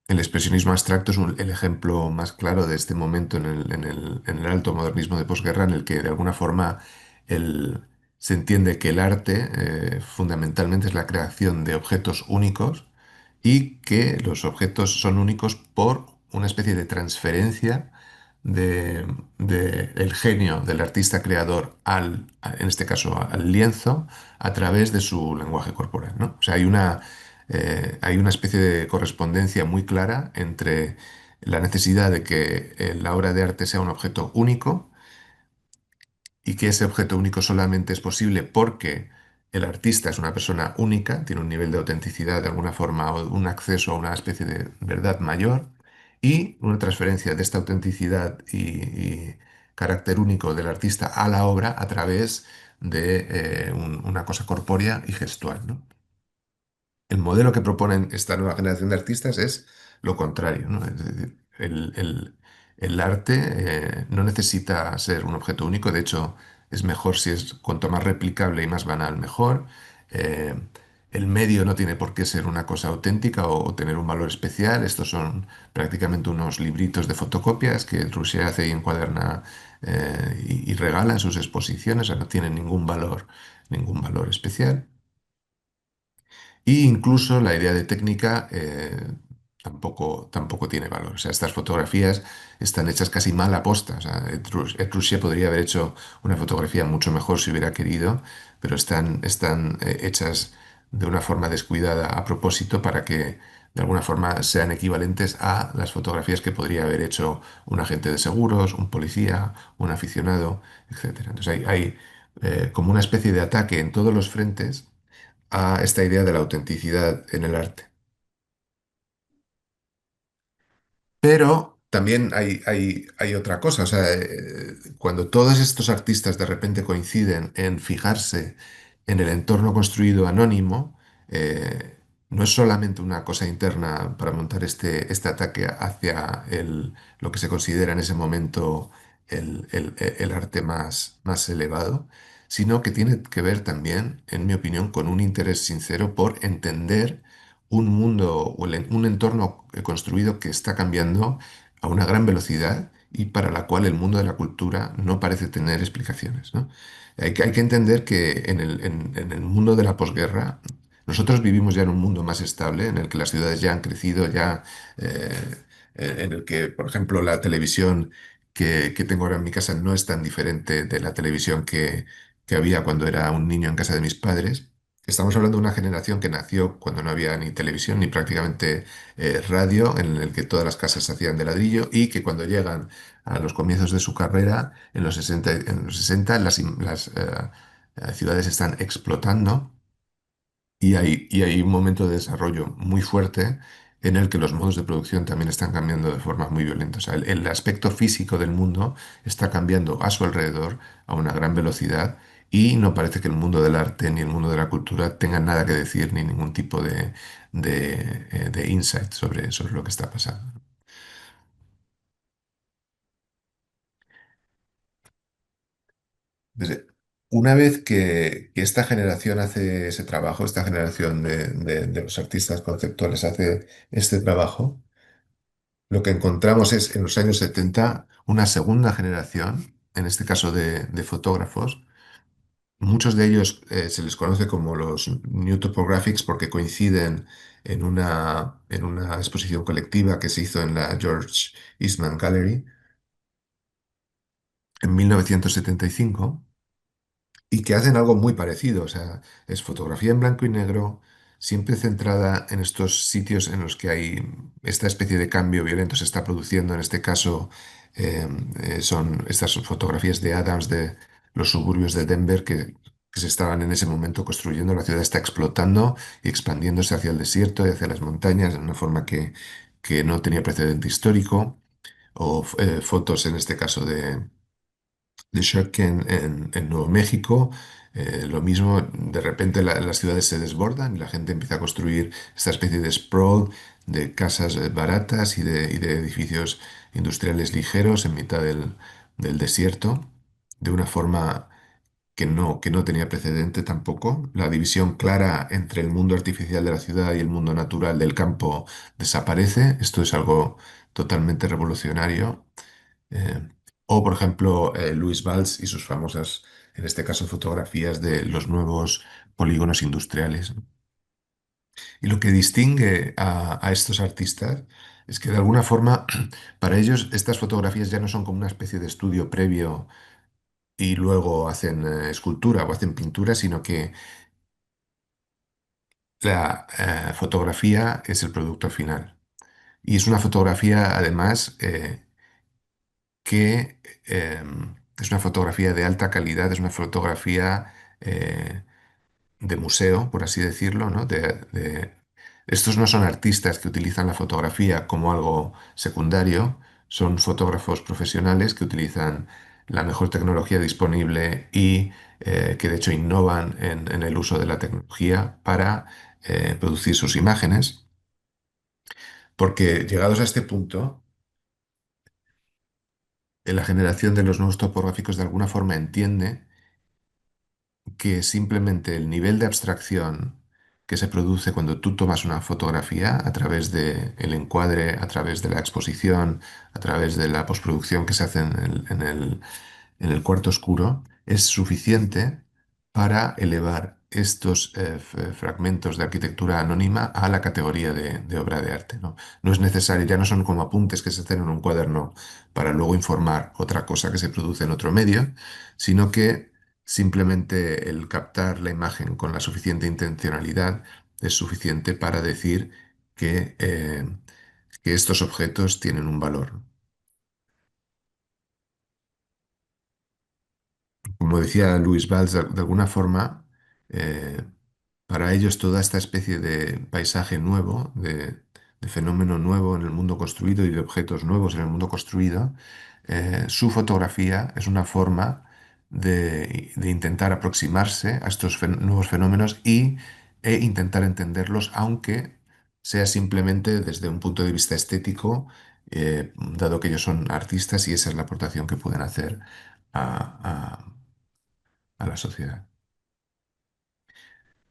B: El expresionismo abstracto es el ejemplo más claro de este momento en el alto modernismo de posguerra, en el que de alguna forma el- se entiende que el arte fundamentalmente es la creación de objetos únicos y que los objetos son únicos por una especie de transferencia el genio del artista creador en este caso, al lienzo, a través de su lenguaje corporal, ¿no? O sea, hay una especie de correspondencia muy clara entre la necesidad de que la obra de arte sea un objeto único y que ese objeto único solamente es posible porque el artista es una persona única, tiene un nivel de autenticidad de alguna forma o un acceso a una especie de verdad mayor y una transferencia de esta autenticidad y carácter único del artista a la obra a través de una cosa corpórea y gestual, ¿no? El modelo que proponen esta nueva generación de artistas es lo contrario, ¿no? Es decir, el arte no necesita ser un objeto único, de hecho es mejor si es cuanto más replicable y más banal, mejor. Eh, el medio no tiene por qué ser una cosa auténtica o tener un valor especial. Estos son prácticamente unos libritos de fotocopias que Russia hace y encuaderna y regala en sus exposiciones, o sea, no tienen ningún valor especial. Y incluso la idea de técnica tampoco tiene valor. O sea, estas fotografías están hechas casi mal aposta. O sea, Etruria podría haber hecho una fotografía mucho mejor si hubiera querido, pero están hechas de una forma descuidada a propósito para que de alguna forma sean equivalentes a las fotografías que podría haber hecho un agente de seguros, un policía, un aficionado, etcétera. Entonces hay como una especie de ataque en todos los frentes a esta idea de la autenticidad en el arte. Pero también hay otra cosa, o sea, cuando todos estos artistas de repente coinciden en fijarse en el entorno construido anónimo, eh, no es solamente una cosa interna para montar este ataque hacia lo que se considera en ese momento el arte más elevado, sino que tiene que ver también, en mi opinión, con un interés sincero por entender un mundo o un entorno construido que está cambiando a una gran velocidad y para la cual el mundo de la cultura no parece tener explicaciones, ¿no? Hay que entender que en el mundo de la posguerra nosotros vivimos ya en un mundo más estable, en el que las ciudades ya han crecido, ya en el que, por ejemplo, la televisión que tengo ahora en mi casa no es tan diferente de la televisión que había cuando era un niño en casa de mis padres. Estamos hablando de una generación que nació cuando no había ni televisión ni prácticamente radio, en el que todas las casas se hacían de ladrillo y que cuando llegan a los comienzos de su carrera, en los 60 las ciudades están explotando y hay un momento de desarrollo muy fuerte en el que los modos de producción también están cambiando de forma muy violenta. O sea, el aspecto físico del mundo está cambiando a su alrededor a una gran velocidad y no parece que el mundo del arte ni el mundo de la cultura tengan nada que decir ni ningún tipo de insight sobre lo que está pasando. Entonces, una vez que esta generación hace ese trabajo, esta generación de los artistas conceptuales hace este trabajo, lo que encontramos es en los años 70 una segunda generación, en este caso de fotógrafos. Muchos de ellos se les conoce como los New Topographics porque coinciden en una exposición colectiva que se hizo en la George Eastman Gallery en 1975 y que hacen algo muy parecido. O sea, es fotografía en blanco y negro, siempre centrada en estos sitios en los que hay esta especie de cambio violento se está produciendo. En este caso, eh, son estas fotografías de Adams de los suburbios de Denver que se estaban en ese momento construyendo. La ciudad está explotando y expandiéndose hacia el desierto y hacia las montañas de una forma que no tenía precedente histórico. O fotos en este caso de shock en Nuevo México. Lo mismo, de repente las ciudades se desbordan y la gente empieza a construir esta especie de sprawl de casas baratas y de edificios industriales ligeros en mitad del desierto, de una forma que no tenía precedente tampoco. La división clara entre el mundo artificial de la ciudad y el mundo natural del campo desaparece. Esto es algo totalmente revolucionario. Eh, o, por ejemplo, Luis Valls y sus famosas, en este caso, fotografías de los nuevos polígonos industriales. Y lo que distingue a estos artistas es que, de alguna forma, para ellos estas fotografías ya no son como una especie de estudio previo y luego hacen escultura o hacen pintura, sino que la fotografía es el producto final. Y es una fotografía, además, que es una fotografía de alta calidad, es una fotografía de museo, por así decirlo, ¿no? Estos no son artistas que utilizan la fotografía como algo secundario, son fotógrafos profesionales que utilizan la mejor tecnología disponible y que de hecho innovan en el uso de la tecnología para producir sus imágenes, porque llegados a este punto, la generación de los nuevos topográficos de alguna forma entiende que simplemente el nivel de abstracción que se produce cuando tú tomas una fotografía a través del encuadre, a través de la exposición, a través de la postproducción que se hace en el cuarto oscuro, es suficiente para elevar estos fragmentos de arquitectura anónima a la categoría de obra de arte, ¿no? No es necesario, ya no son como apuntes que se hacen en un cuaderno para luego informar otra cosa que se produce en otro medio, sino que simplemente el captar la imagen con la suficiente intencionalidad es suficiente para decir que estos objetos tienen un valor. Como decía Luis Valls, de alguna forma, eh, para ellos toda esta especie de paisaje nuevo, de fenómeno nuevo en el mundo construido y de objetos nuevos en el mundo construido, su fotografía es una forma de intentar aproximarse a estos nuevos fenómenos e intentar entenderlos, aunque sea simplemente desde un punto de vista estético, dado que ellos son artistas y esa es la aportación que pueden hacer a a la sociedad.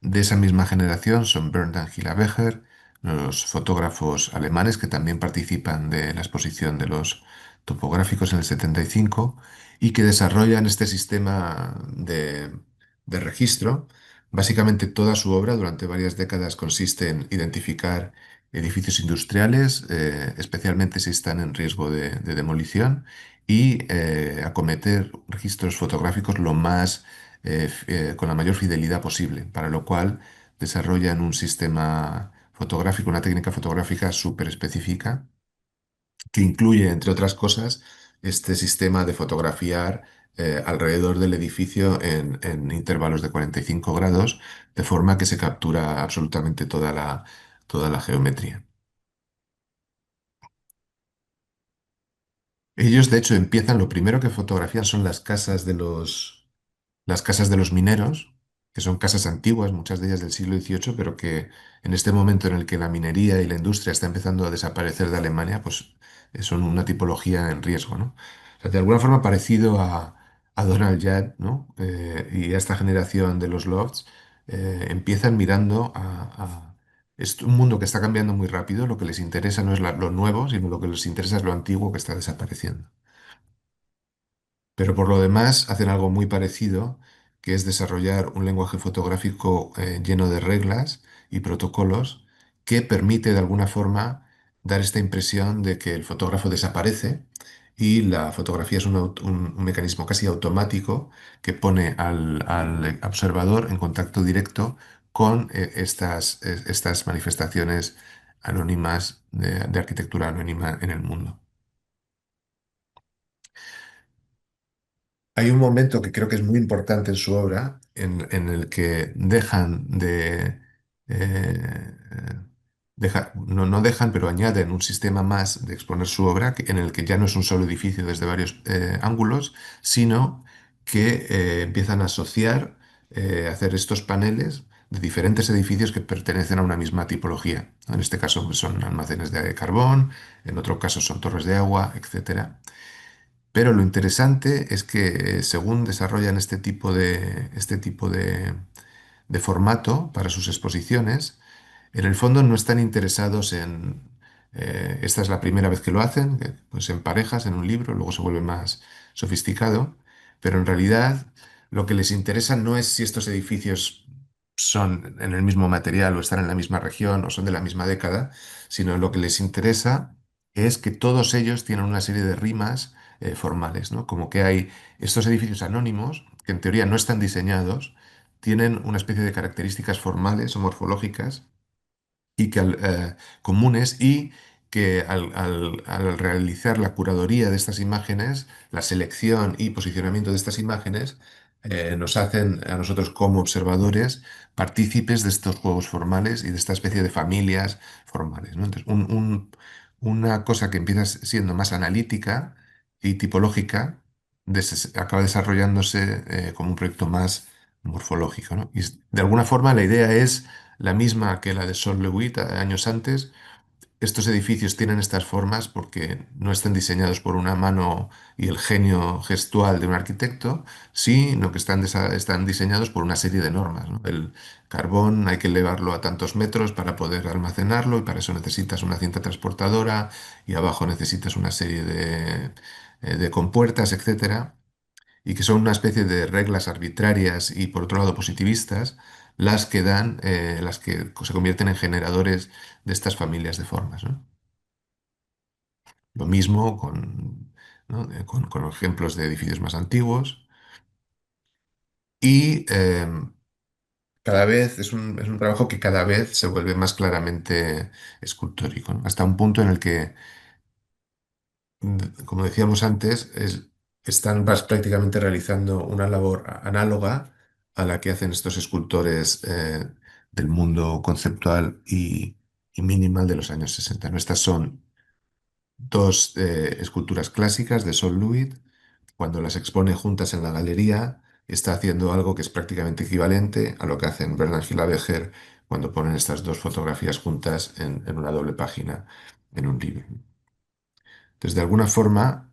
B: De esa misma generación son Bernard Becher, los fotógrafos alemanes que también participan de la exposición de los topográficos en el 75 y que desarrollan este sistema de registro. Básicamente toda su obra durante varias décadas consiste en identificar edificios industriales, especialmente si están en riesgo de demolición, y acometer registros fotográficos lo más con la mayor fidelidad posible, para lo cual desarrollan un sistema fotográfico, una técnica fotográfica súper específica, que incluye, entre otras cosas, este sistema de fotografiar alrededor del edificio en intervalos de 45 grados, de forma que se captura absolutamente toda la geometría. Ellos, de hecho, empiezan, lo primero que fotografían son las casas de los mineros, que son casas antiguas, muchas de ellas del siglo XVIII, pero que en este momento en el que la minería y la industria está empezando a desaparecer de Alemania, pues son una tipología en riesgo, ¿no? O sea, de alguna forma parecido a Donald Judd, ¿no? Y a esta generación de los lofts, empiezan mirando es un mundo que está cambiando muy rápido, lo que les interesa no es lo nuevo, sino lo que les interesa es lo antiguo que está desapareciendo. Pero por lo demás hacen algo muy parecido, que es desarrollar un lenguaje fotográfico lleno de reglas y protocolos que permite de alguna forma dar esta impresión de que el fotógrafo desaparece y la fotografía es un mecanismo casi automático que pone al observador en contacto directo con estas manifestaciones anónimas de arquitectura anónima en el mundo. Hay un momento que creo que es muy importante en su obra, en el que dejan eh, no dejan, pero añaden un sistema más de exponer su obra, en el que ya no es un solo edificio desde varios ángulos, sino que empiezan a asociar, hacer estos paneles de diferentes edificios que pertenecen a una misma tipología, ¿no? En este caso pues, son almacenes de carbón, en otro caso son torres de agua, etcétera. Pero lo interesante es que según desarrollan este tipo de formato para sus exposiciones, en el fondo no están interesados en, esta es la primera vez que lo hacen, pues en parejas, en un libro, luego se vuelve más sofisticado, pero en realidad lo que les interesa no es si estos edificios son en el mismo material o están en la misma región o son de la misma década, sino lo que les interesa es que todos ellos tienen una serie de rimas formales, ¿no? Como que hay estos edificios anónimos que en teoría no están diseñados, tienen una especie de características formales o morfológicas y comunes y que al realizar la curaduría de estas imágenes, la selección y posicionamiento de estas imágenes, nos hacen a nosotros como observadores partícipes de estos juegos formales y de esta especie de familias formales, ¿no? Entonces, una cosa que empieza siendo más analítica y tipológica, acaba desarrollándose como un proyecto más morfológico, ¿no? Y de alguna forma la idea es la misma que la de Sol Lewitt años antes. Estos edificios tienen estas formas porque no están diseñados por una mano y el genio gestual de un arquitecto, sino que están diseñados por una serie de normas, ¿no? El carbón hay que elevarlo a tantos metros para poder almacenarlo y para eso necesitas una cinta transportadora y abajo necesitas una serie de compuertas, etcétera, y que son una especie de reglas arbitrarias y por otro lado positivistas, las que se convierten en generadores de estas familias de formas, ¿no? Lo mismo ¿no? Con ejemplos de edificios más antiguos y cada vez es un trabajo que cada vez se vuelve más claramente escultórico, ¿no? Hasta un punto en el que como decíamos antes, están prácticamente realizando una labor análoga a la que hacen estos escultores del mundo conceptual y minimal de los años 60, ¿no? Estas son dos esculturas clásicas de Sol Lewitt. Cuando las expone juntas en la galería, está haciendo algo que es prácticamente equivalente a lo que hacen Bernard Hilabeger cuando ponen estas dos fotografías juntas en una doble página en un libro. Entonces, de alguna forma,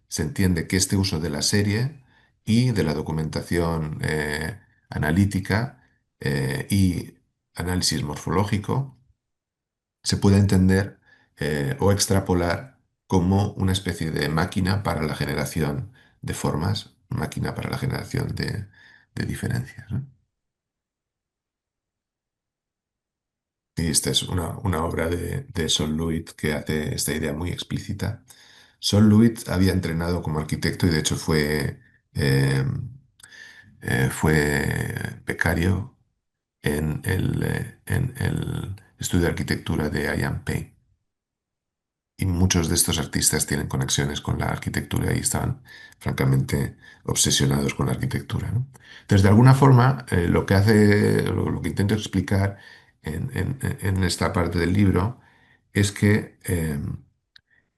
B: se entiende que este uso de la serie y de la documentación analítica y análisis morfológico se puede entender o extrapolar como una especie de máquina para la generación de formas, máquina para la generación de diferencias, ¿no? Y esta es una obra de Sol Lewitt que hace esta idea muy explícita. Sol Lewitt había entrenado como arquitecto y de hecho eh, fue becario en el estudio de arquitectura de Ian Pei. Y muchos de estos artistas tienen conexiones con la arquitectura y estaban francamente obsesionados con la arquitectura, ¿no? Entonces, de alguna forma, lo que intento explicar en esta parte del libro es que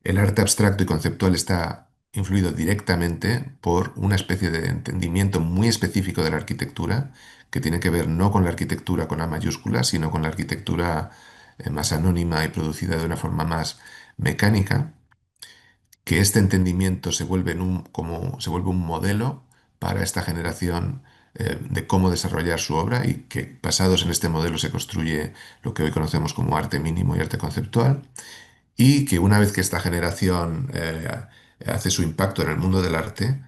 B: el arte abstracto y conceptual está influido directamente por una especie de entendimiento muy específico de la arquitectura, que tiene que ver no con la arquitectura con A mayúscula, sino con la arquitectura más anónima y producida de una forma más mecánica, que este entendimiento se vuelve un modelo para esta generación de cómo desarrollar su obra y que basados en este modelo se construye lo que hoy conocemos como arte mínimo y arte conceptual y que una vez que esta generación hace su impacto en el mundo del arte,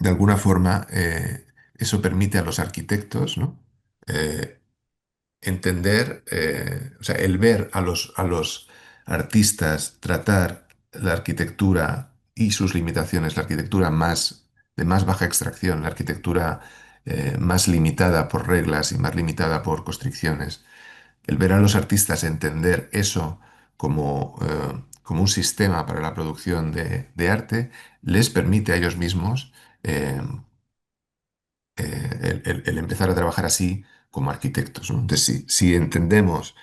B: de alguna forma eso permite a los arquitectos, ¿no? Eh, entender, o sea, el ver a los artistas tratar la arquitectura y sus limitaciones, la arquitectura de más baja extracción, la arquitectura más limitada por reglas y más limitada por constricciones, el ver a los artistas entender eso como un sistema para la producción de arte, les permite a ellos mismos eh, el empezar a trabajar así como arquitectos, ¿no? Entonces, si entendemos,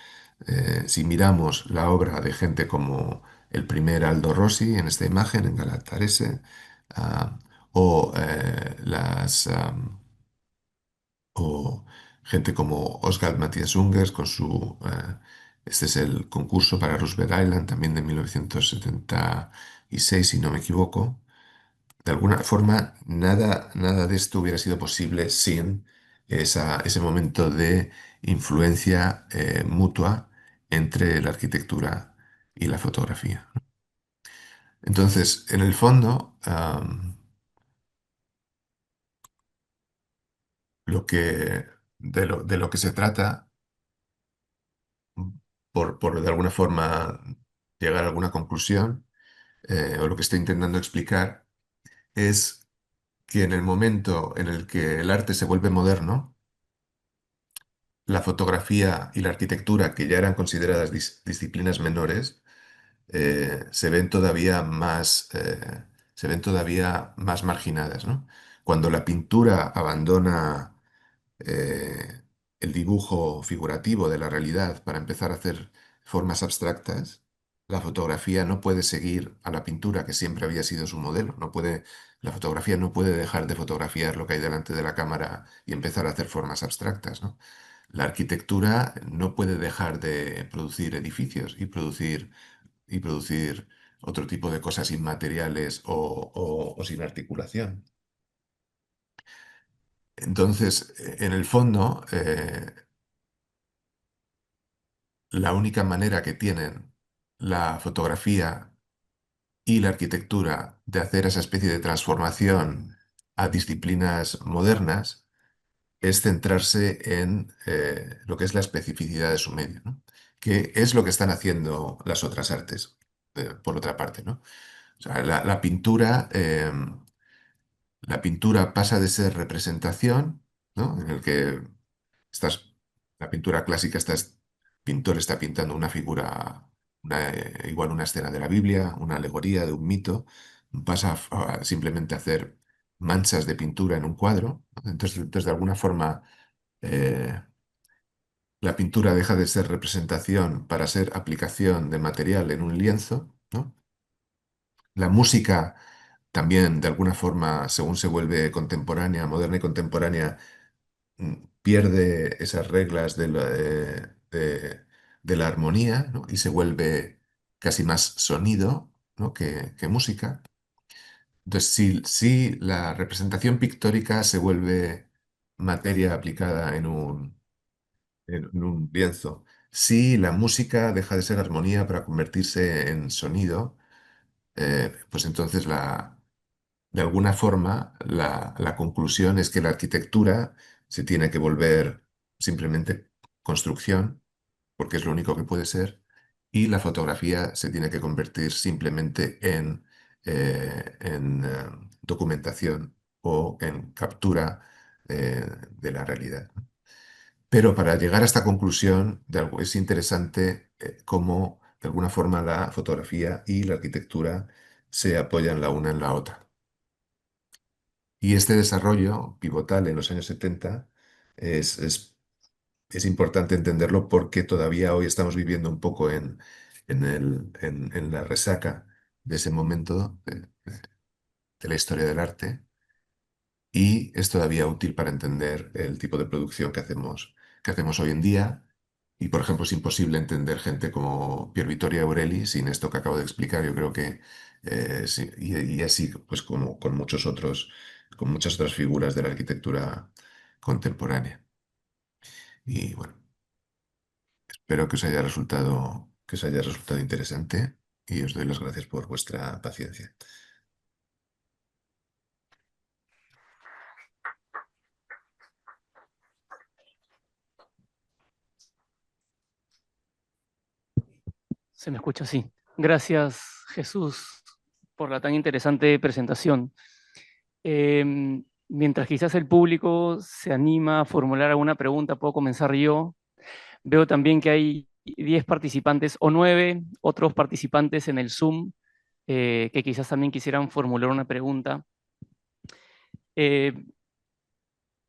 B: si miramos la obra de gente como el primer Aldo Rossi en esta imagen, en Galatarese, o o gente como Oscar Matthias Ungers con su... este es el concurso para Roosevelt Island, también de 1976, si no me equivoco. De alguna forma, nada de esto hubiera sido posible sin ese momento de influencia mutua entre la arquitectura y la fotografía. Entonces, en el fondo, de lo que se trata, por de alguna forma llegar a alguna conclusión, o lo que estoy intentando explicar, es que en el momento en el que el arte se vuelve moderno, la fotografía y la arquitectura, que ya eran consideradas disciplinas menores, se ven todavía más marginadas, ¿no? Cuando la pintura abandona eh, el dibujo figurativo de la realidad para empezar a hacer formas abstractas, la fotografía no puede seguir a la pintura, que siempre había sido su modelo. La fotografía no puede dejar de fotografiar lo que hay delante de la cámara y empezar a hacer formas abstractas, ¿no? La arquitectura no puede dejar de producir edificios y producir otro tipo de cosas inmateriales o sin articulación. Entonces, en el fondo, la única manera que tienen la fotografía y la arquitectura de hacer esa especie de transformación a disciplinas modernas es centrarse en lo que es la especificidad de su medio, ¿no? Que es lo que están haciendo las otras artes, por otra parte, ¿no? O sea, la pintura pasa de ser representación, ¿no? En el que estás, la pintura clásica, pintor está pintando una figura, igual una escena de la Biblia, una alegoría de un mito, pasa a simplemente hacer manchas de pintura en un cuadro, ¿no? Entonces, de alguna forma, eh, la pintura deja de ser representación para ser aplicación de material en un lienzo, ¿no? La música también, de alguna forma, según se vuelve contemporánea, moderna y contemporánea, pierde esas reglas de la armonía, ¿no? Y se vuelve casi más sonido, ¿no? que música. Entonces, si la representación pictórica se vuelve materia aplicada en un lienzo, si la música deja de ser armonía para convertirse en sonido, pues entonces de alguna forma, la conclusión es que la arquitectura se tiene que volver simplemente construcción, porque es lo único que puede ser, y la fotografía se tiene que convertir simplemente en documentación o en captura de la realidad. Pero para llegar a esta conclusión, es interesante cómo, de alguna forma, la fotografía y la arquitectura se apoyan la una en la otra. Y este desarrollo pivotal en los años 70 es, es, es importante entenderlo porque todavía hoy estamos viviendo un poco en la resaca de ese momento de la historia del arte y es todavía útil para entender el tipo de producción que hacemos hoy en día. Y, por ejemplo, es imposible entender gente como Pier Vittorio Aureli sin esto que acabo de explicar. Yo creo que, sí, y así, pues como con muchas otras figuras de la arquitectura contemporánea. Y bueno, espero que os haya resultado interesante y os doy las gracias por vuestra paciencia.
A: Se me escucha así. Gracias, Jesús, por la tan interesante presentación. Mientras quizás el público se anima a formular alguna pregunta, puedo comenzar yo. Veo también que hay 10 participantes o 9 otros participantes en el Zoom que quizás también quisieran formular una pregunta. Eh,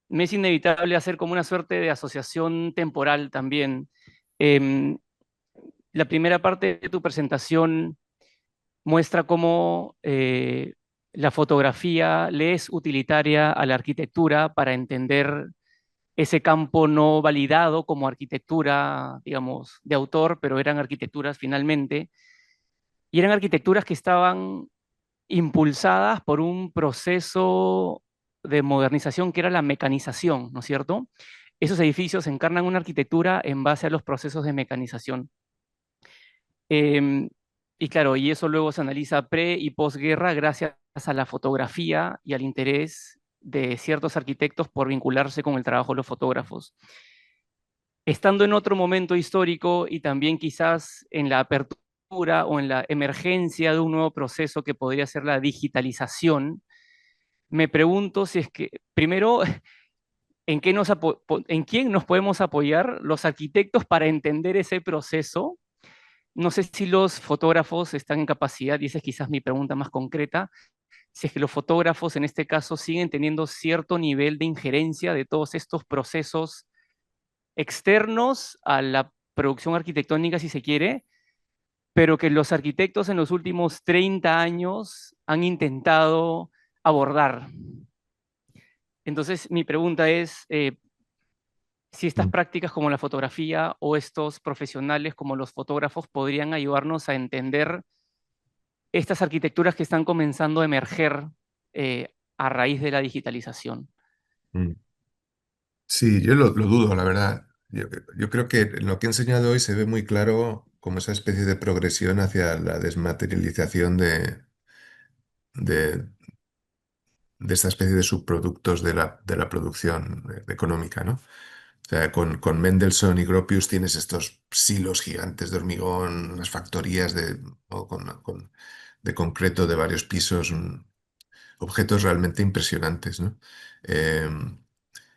A: Me es inevitable hacer como una suerte de asociación temporal también. Em, la primera parte de tu presentación muestra cómo la fotografía le es utilitaria a la arquitectura para entender ese campo no validado como arquitectura, digamos, de autor, pero eran arquitecturas finalmente, y eran arquitecturas que estaban impulsadas por un proceso de modernización que era la mecanización, ¿no es cierto? Esos edificios encarnan una arquitectura en base a los procesos de mecanización. Em, y claro, y eso luego se analiza pre y posguerra gracias a la fotografía y al interés de ciertos arquitectos por vincularse con el trabajo de los fotógrafos. Estando en otro momento histórico y también quizás en la apertura o en la emergencia de un nuevo proceso que podría ser la digitalización, me pregunto si es que, primero, ¿en quién nos podemos apoyar los arquitectos para entender ese proceso? No sé si los fotógrafos están en capacidad, y esa es quizás mi pregunta más concreta, si es que los fotógrafos en este caso siguen teniendo cierto nivel de injerencia de todos estos procesos externos a la producción arquitectónica, si se quiere, pero que los arquitectos en los últimos 30 años han intentado abordar. Entonces, mi pregunta es, si estas
B: Mm.
A: prácticas como la fotografía o estos profesionales como los fotógrafos podrían ayudarnos a entender estas arquitecturas que están comenzando a emerger a raíz de la digitalización.
B: Mm. Sí, yo lo dudo, la verdad. Yo creo que en lo que he enseñado hoy se ve muy claro como esa especie de progresión hacia la desmaterialización de, de esta especie de subproductos de la producción económica, ¿no? O sea, con Mendelssohn y Gropius tienes estos silos gigantes de hormigón, unas factorías o de concreto de varios pisos, objetos realmente impresionantes, ¿no?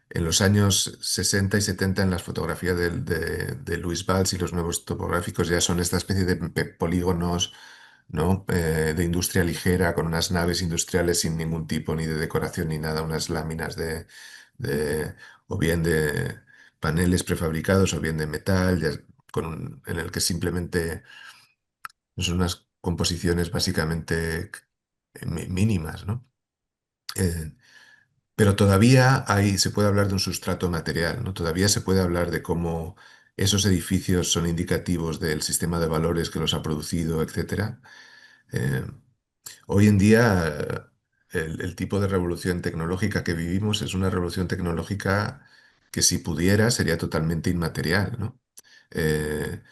B: En los años 60 y 70 en las fotografías de Louis Valls y los nuevos topográficos ya son esta especie de polígonos, ¿no? De industria ligera, con unas naves industriales sin ningún tipo ni de decoración ni nada, unas láminas de- o bien de paneles prefabricados o bien de metal, en el que simplemente son unas composiciones básicamente mínimas, ¿no? Eh, pero todavía se puede hablar de un sustrato material, ¿no? Todavía se puede hablar de cómo esos edificios son indicativos del sistema de valores que los ha producido, etcétera. Eh, Hoy en día, el tipo de revolución tecnológica que vivimos es una revolución tecnológica que si pudiera sería totalmente inmaterial, ¿no? Eh,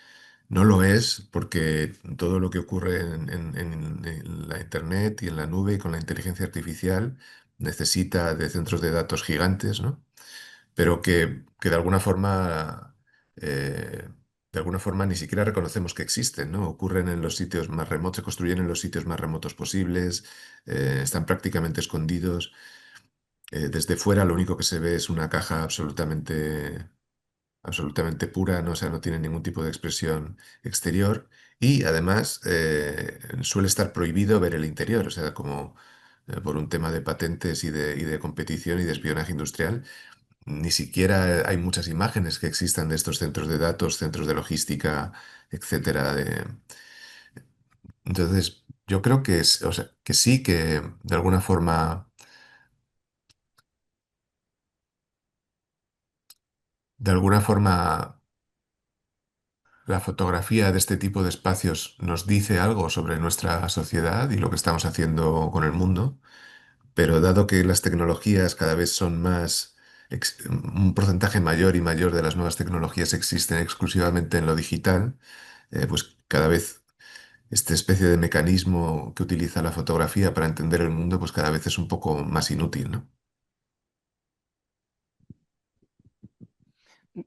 B: no lo es porque todo lo que ocurre en la Internet y en la nube y con la inteligencia artificial necesita de centros de datos gigantes, ¿no? Pero que de alguna forma ni siquiera reconocemos que existen, ¿no? Ocurren en los sitios más remotos, se construyen en los sitios más remotos posibles, están prácticamente escondidos. Desde fuera lo único que se ve es una caja absolutamente pura, ¿no? O sea, no tiene ningún tipo de expresión exterior y además suele estar prohibido ver el interior, o sea, como por un tema de patentes y de competición y de espionaje industrial. Ni siquiera hay muchas imágenes que existan de estos centros de datos, centros de logística, etcétera. Entonces, yo creo o sea, que sí que de alguna forma la fotografía de este tipo de espacios nos dice algo sobre nuestra sociedad y lo que estamos haciendo con el mundo, pero dado que las tecnologías cada vez son un porcentaje mayor y mayor de las nuevas tecnologías existen exclusivamente en lo digital, pues cada vez esta especie de mecanismo que utiliza la fotografía para entender el mundo, pues cada vez es un poco más inútil, ¿no?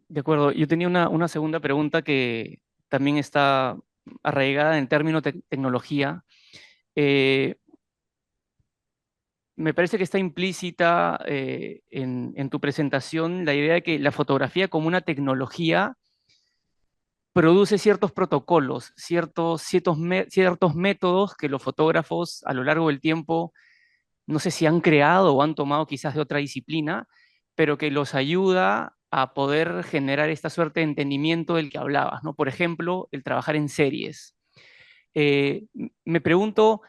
A: De acuerdo, yo tenía una segunda pregunta que también está arraigada en el término tecnología. Eh, Me parece que está implícita en tu presentación la idea de que la fotografía como una tecnología produce ciertos protocolos, ciertos métodos que los fotógrafos a lo largo del tiempo, no sé si han creado o han tomado quizás de otra disciplina, pero que los ayuda a poder generar esta suerte de entendimiento del que hablabas, ¿no? Por ejemplo, el trabajar en series. Me pregunto,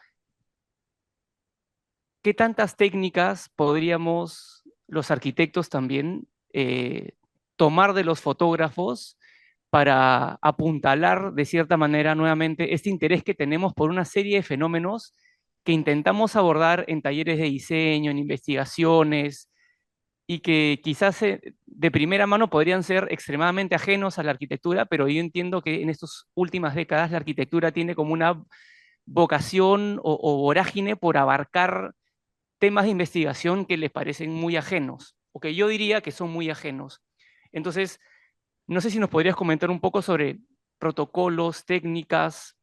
A: ¿qué tantas técnicas podríamos los arquitectos también tomar de los fotógrafos para apuntalar de cierta manera nuevamente este interés que tenemos por una serie de fenómenos que intentamos abordar en talleres de diseño, en investigaciones, y que quizás de primera mano podrían ser extremadamente ajenos a la arquitectura, pero yo entiendo que en estas últimas décadas la arquitectura tiene como una vocación o vorágine por abarcar temas de investigación que les parecen muy ajenos, o que yo diría que son muy ajenos. Entonces, no sé si nos podrías comentar un poco sobre protocolos, técnicas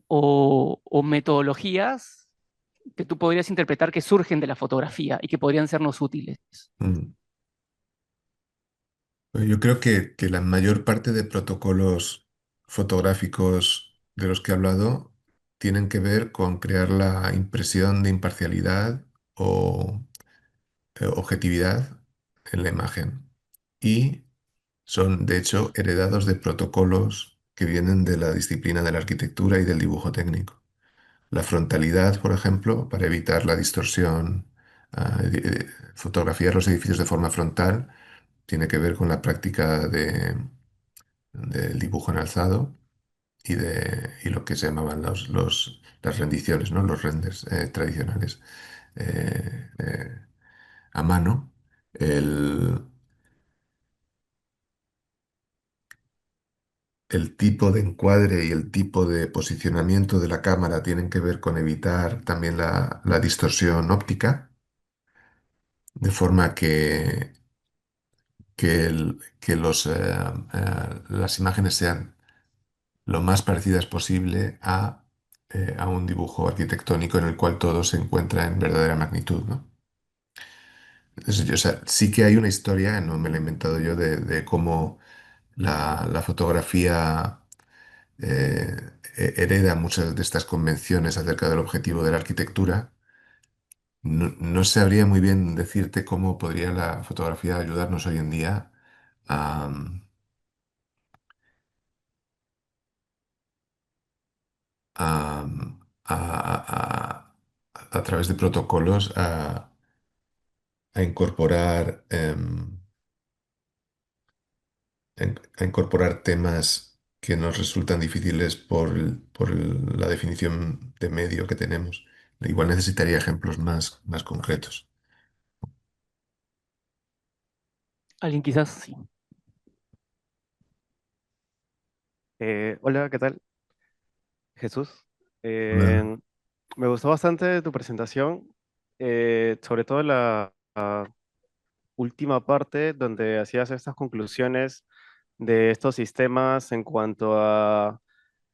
A: o metodologías que tú podrías interpretar que surgen de la fotografía y que podrían sernos útiles.
B: Mm. Yo creo que la mayor parte de protocolos fotográficos de los que he hablado tienen que ver con crear la impresión de imparcialidad o objetividad en la imagen. Y son, de hecho, heredados de protocolos que vienen de la disciplina de la arquitectura y del dibujo técnico. La frontalidad, por ejemplo, para evitar la distorsión, fotografiar los edificios de forma frontal, tiene que ver con la práctica del dibujo en alzado y lo que se llamaban las rendiciones, ¿no? Los renders tradicionales a mano. El, el tipo de encuadre y el tipo de posicionamiento de la cámara tienen que ver con evitar también la distorsión óptica, de forma que las imágenes sean lo más parecidas posible a un dibujo arquitectónico en el cual todo se encuentra en verdadera magnitud, ¿no? Entonces, o sea, sí que hay una historia, no me la he inventado yo, de cómo la fotografía hereda muchas de estas convenciones acerca del objetivo de la arquitectura. No, no sabría muy bien decirte cómo podría la fotografía ayudarnos hoy en día a, a- a través de protocolos a incorporar, a incorporar temas que nos resultan difíciles por la definición de medio que tenemos. Igual necesitaría ejemplos más concretos.
A: Alguien quizás sí.
C: Hola, ¿qué tal? Jesús.
B: Hola.
C: Eh, Me gustó bastante tu presentación, sobre todo la última parte donde hacías estas conclusiones de estos sistemas en cuanto a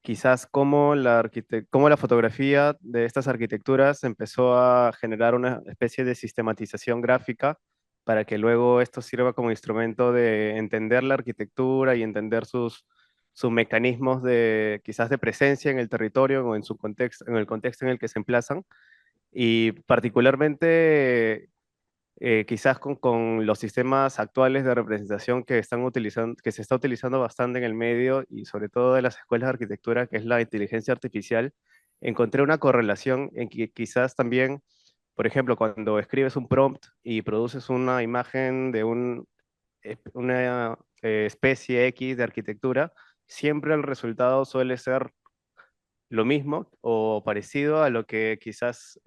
C: quizás cómo la fotografía de estas arquitecturas empezó a generar una especie de sistematización gráfica para que luego esto sirva como instrumento de entender la arquitectura y entender sus mecanismos de quizás de presencia en el territorio o en su contexto, en el contexto en el que se emplazan. Y particularmente quizás con los sistemas actuales de representación que están utilizando, que se está utilizando bastante en el medio y sobre todo en las escuelas de arquitectura, que es la inteligencia artificial, encontré una correlación en que quizás también, por ejemplo, cuando escribes un prompt y produces una imagen de una especie X de arquitectura, siempre el resultado suele ser lo mismo o parecido a lo que quizás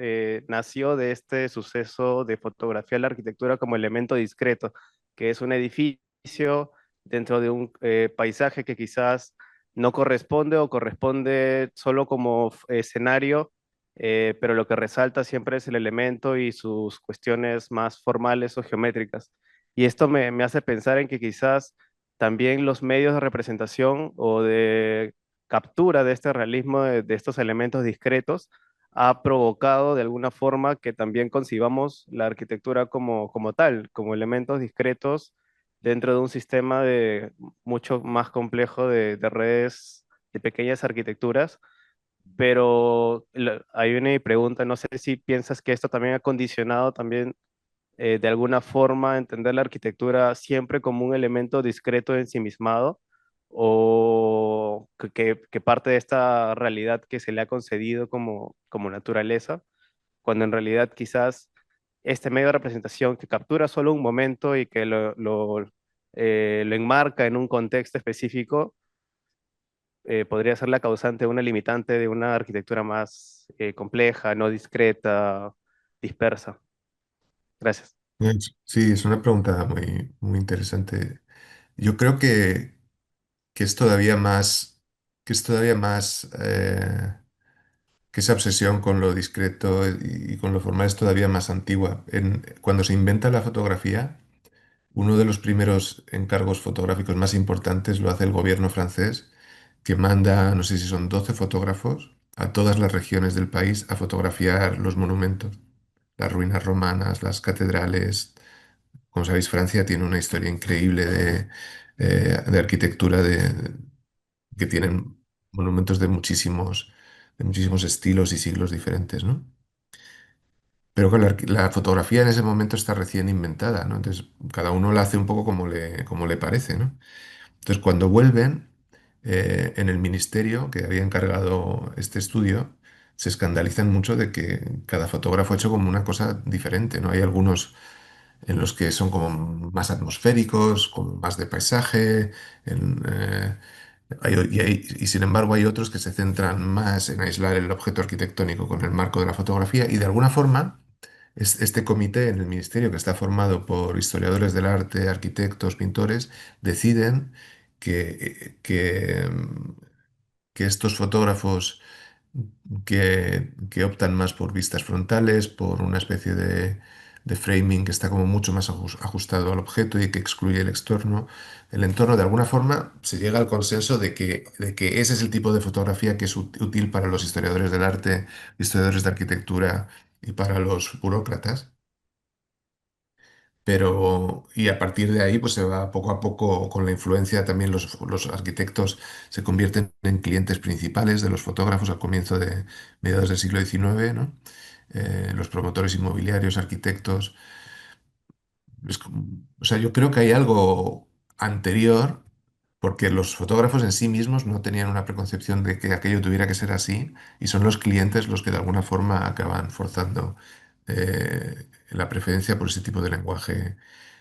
C: nació de este suceso de fotografía de la arquitectura como elemento discreto, que es un edificio dentro de un paisaje que quizás no corresponde o corresponde solo como escenario, pero lo que resalta siempre es el elemento y sus cuestiones más formales o geométricas. Y esto me hace pensar en que quizás también los medios de representación o de captura de este realismo de estos elementos discretos ha provocado de alguna forma que también concibamos la arquitectura como tal, como elementos discretos dentro de un sistema de mucho más complejo de redes de pequeñas arquitecturas. Pero hay una pregunta, no sé si piensas que esto también ha condicionado también de alguna forma entender la arquitectura siempre como un elemento discreto ensimismado o que parte de esta realidad que se le ha concedido como naturaleza cuando en realidad quizás este medio de representación que captura solo un momento y que lo enmarca en un contexto específico, podría ser la causante, una limitante de una arquitectura más compleja, no discreta, dispersa. Gracias.
B: Sí, es una pregunta muy, muy interesante. Yo creo que es todavía más, que es todavía más, que esa obsesión con lo discreto y con lo formal es todavía más antigua. Cuando se inventa la fotografía, uno de los primeros encargos fotográficos más importantes lo hace el gobierno francés, que manda, no sé si son 12 fotógrafos, a todas las regiones del país a fotografiar los monumentos, las ruinas romanas, las catedrales. Como sabéis, Francia tiene una historia increíble de arquitectura que tienen monumentos de muchísimos estilos y siglos diferentes, ¿no? Pero claro, la fotografía en ese momento está recién inventada, ¿no? Entonces, cada uno la hace un poco como le parece, ¿no? Entonces, cuando vuelven, en el ministerio que había encargado este estudio, se escandalizan mucho de que cada fotógrafo ha hecho como una cosa diferente, ¿no? Hay algunos en los que son como más atmosféricos, como más de paisaje, y sin embargo hay otros que se centran más en aislar el objeto arquitectónico con el marco de la fotografía y de alguna forma este comité en el ministerio que está formado por historiadores del arte, arquitectos, pintores, deciden que estos fotógrafos que optan más por vistas frontales, por una especie de framing que está como mucho más ajustado al objeto y que excluye el entorno, de alguna forma se llega al consenso de que ese es el tipo de fotografía que es útil para los historiadores del arte, historiadores de arquitectura y para los burócratas. Pero, y a partir de ahí, pues se va poco a poco con la influencia, también los arquitectos se convierten en clientes principales de los fotógrafos al comienzo de mediados del siglo XIX, ¿no? Los promotores inmobiliarios, arquitectos. O sea, yo creo que hay algo anterior, porque los fotógrafos en sí mismos no tenían una preconcepción de que aquello tuviera que ser así, y son los clientes los que de alguna forma acaban forzando la preferencia por ese tipo de lenguaje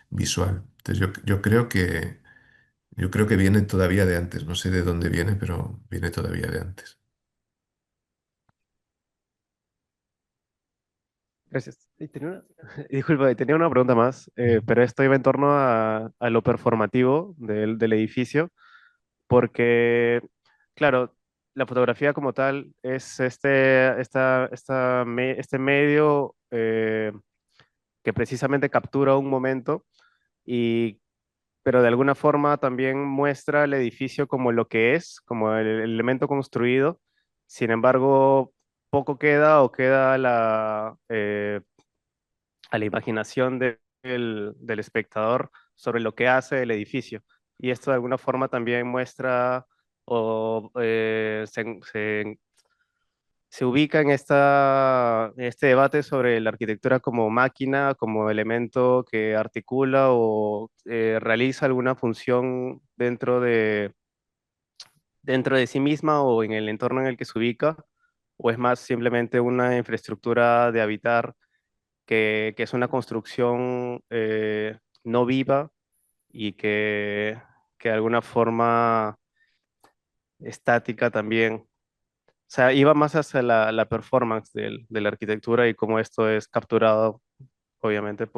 B: visual. Entonces yo creo que viene todavía de antes. No sé de dónde viene, pero viene todavía de antes.
C: Gracias. Disculpa, y tenía una pregunta más, pero esto iba en torno a lo performativo del edificio, porque, claro, la fotografía como tal es este medio que precisamente captura un momento, y, pero de alguna forma también muestra el edificio como lo que es, como el elemento construido. Sin embargo, poco queda o queda a la imaginación del espectador sobre lo que hace el edificio. Y esto de alguna forma también muestra o se ubica en en este debate sobre la arquitectura como máquina, como elemento que articula o realiza alguna función dentro de sí misma o en el entorno en el que se ubica, o es más simplemente una infraestructura de habitar que es una construcción no viva y que de alguna forma estática también. O sea, iba más hacia la performance de la arquitectura y cómo esto es capturado, obviamente,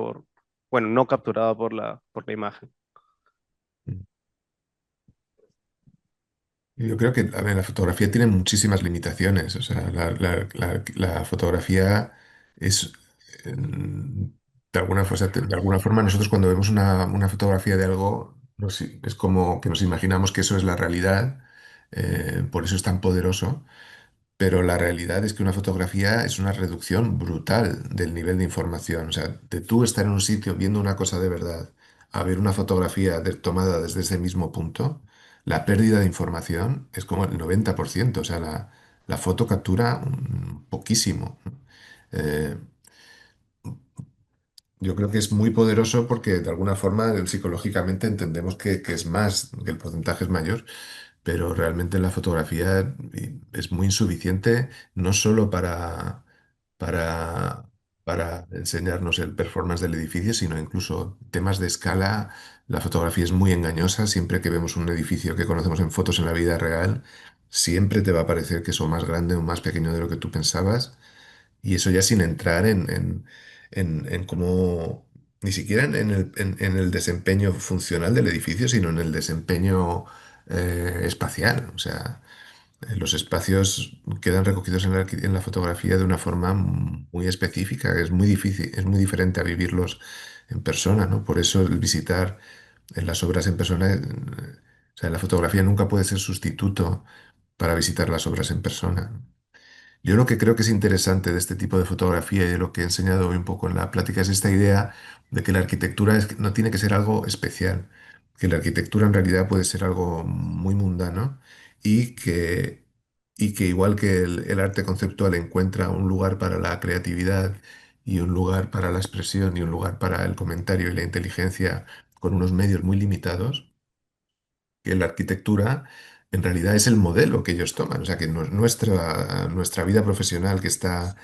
C: bueno, no capturado por por la imagen.
B: Yo creo que, a ver, la fotografía tiene muchísimas limitaciones. O sea, la fotografía es, de alguna forma nosotros cuando vemos una fotografía de algo, es como que nos imaginamos que eso es la realidad, por eso es tan poderoso. Pero la realidad es que una fotografía es una reducción brutal del nivel de información. O sea, de tú estar en un sitio viendo una cosa de verdad a ver una fotografía tomada desde ese mismo punto, la pérdida de información es como el 90%. O sea, la foto captura poquísimo. Eh, yo creo que es muy poderoso porque de alguna forma psicológicamente entendemos que es más, que el porcentaje es mayor, pero realmente la fotografía es muy insuficiente, no solo para, para enseñarnos el performance del edificio, sino incluso temas de escala. La fotografía es muy engañosa. Siempre que vemos un edificio que conocemos en fotos en la vida real, siempre te va a parecer que es o más grande o más pequeño de lo que tú pensabas. Y eso ya sin entrar en cómo, ni siquiera en el desempeño funcional del edificio, sino en el desempeño espacial. O sea, los espacios quedan recogidos en la fotografía de una forma muy específica. Es muy difícil, es muy diferente a vivirlos en persona, ¿no? Por eso el visitar en las obras en persona, o sea, la fotografía nunca puede ser sustituto para visitar las obras en persona. Yo lo que creo que es interesante de este tipo de fotografía y de lo que he enseñado hoy un poco en la plática es esta idea de que la arquitectura no tiene que ser algo especial, que la arquitectura en realidad puede ser algo muy mundano y que, y que igual que el arte conceptual encuentra un lugar para la creatividad y un lugar para la expresión y un lugar para el comentario y la inteligencia con unos medios muy limitados, que la arquitectura en realidad es el modelo que ellos toman. O sea, que nuestra vida profesional que está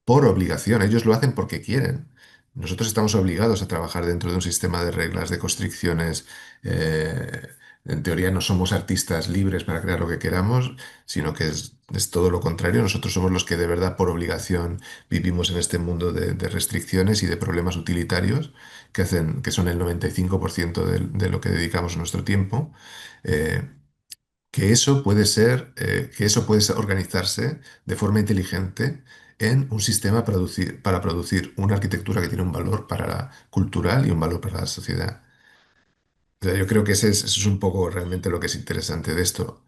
B: por obligación, ellos lo hacen porque quieren. Nosotros estamos obligados a trabajar dentro de un sistema de reglas, de constricciones. eh, en teoría no somos artistas libres para crear lo que queramos, sino que es todo lo contrario. Nosotros somos los que de verdad por obligación vivimos en este mundo de restricciones y de problemas utilitarios que son el 95% de lo que dedicamos nuestro tiempo. Eh, que eso puede organizarse de forma inteligente en un sistema para producir una arquitectura que tiene un valor para la cultural y un valor para la sociedad. O sea, yo creo que eso es un poco realmente lo que es interesante de esto.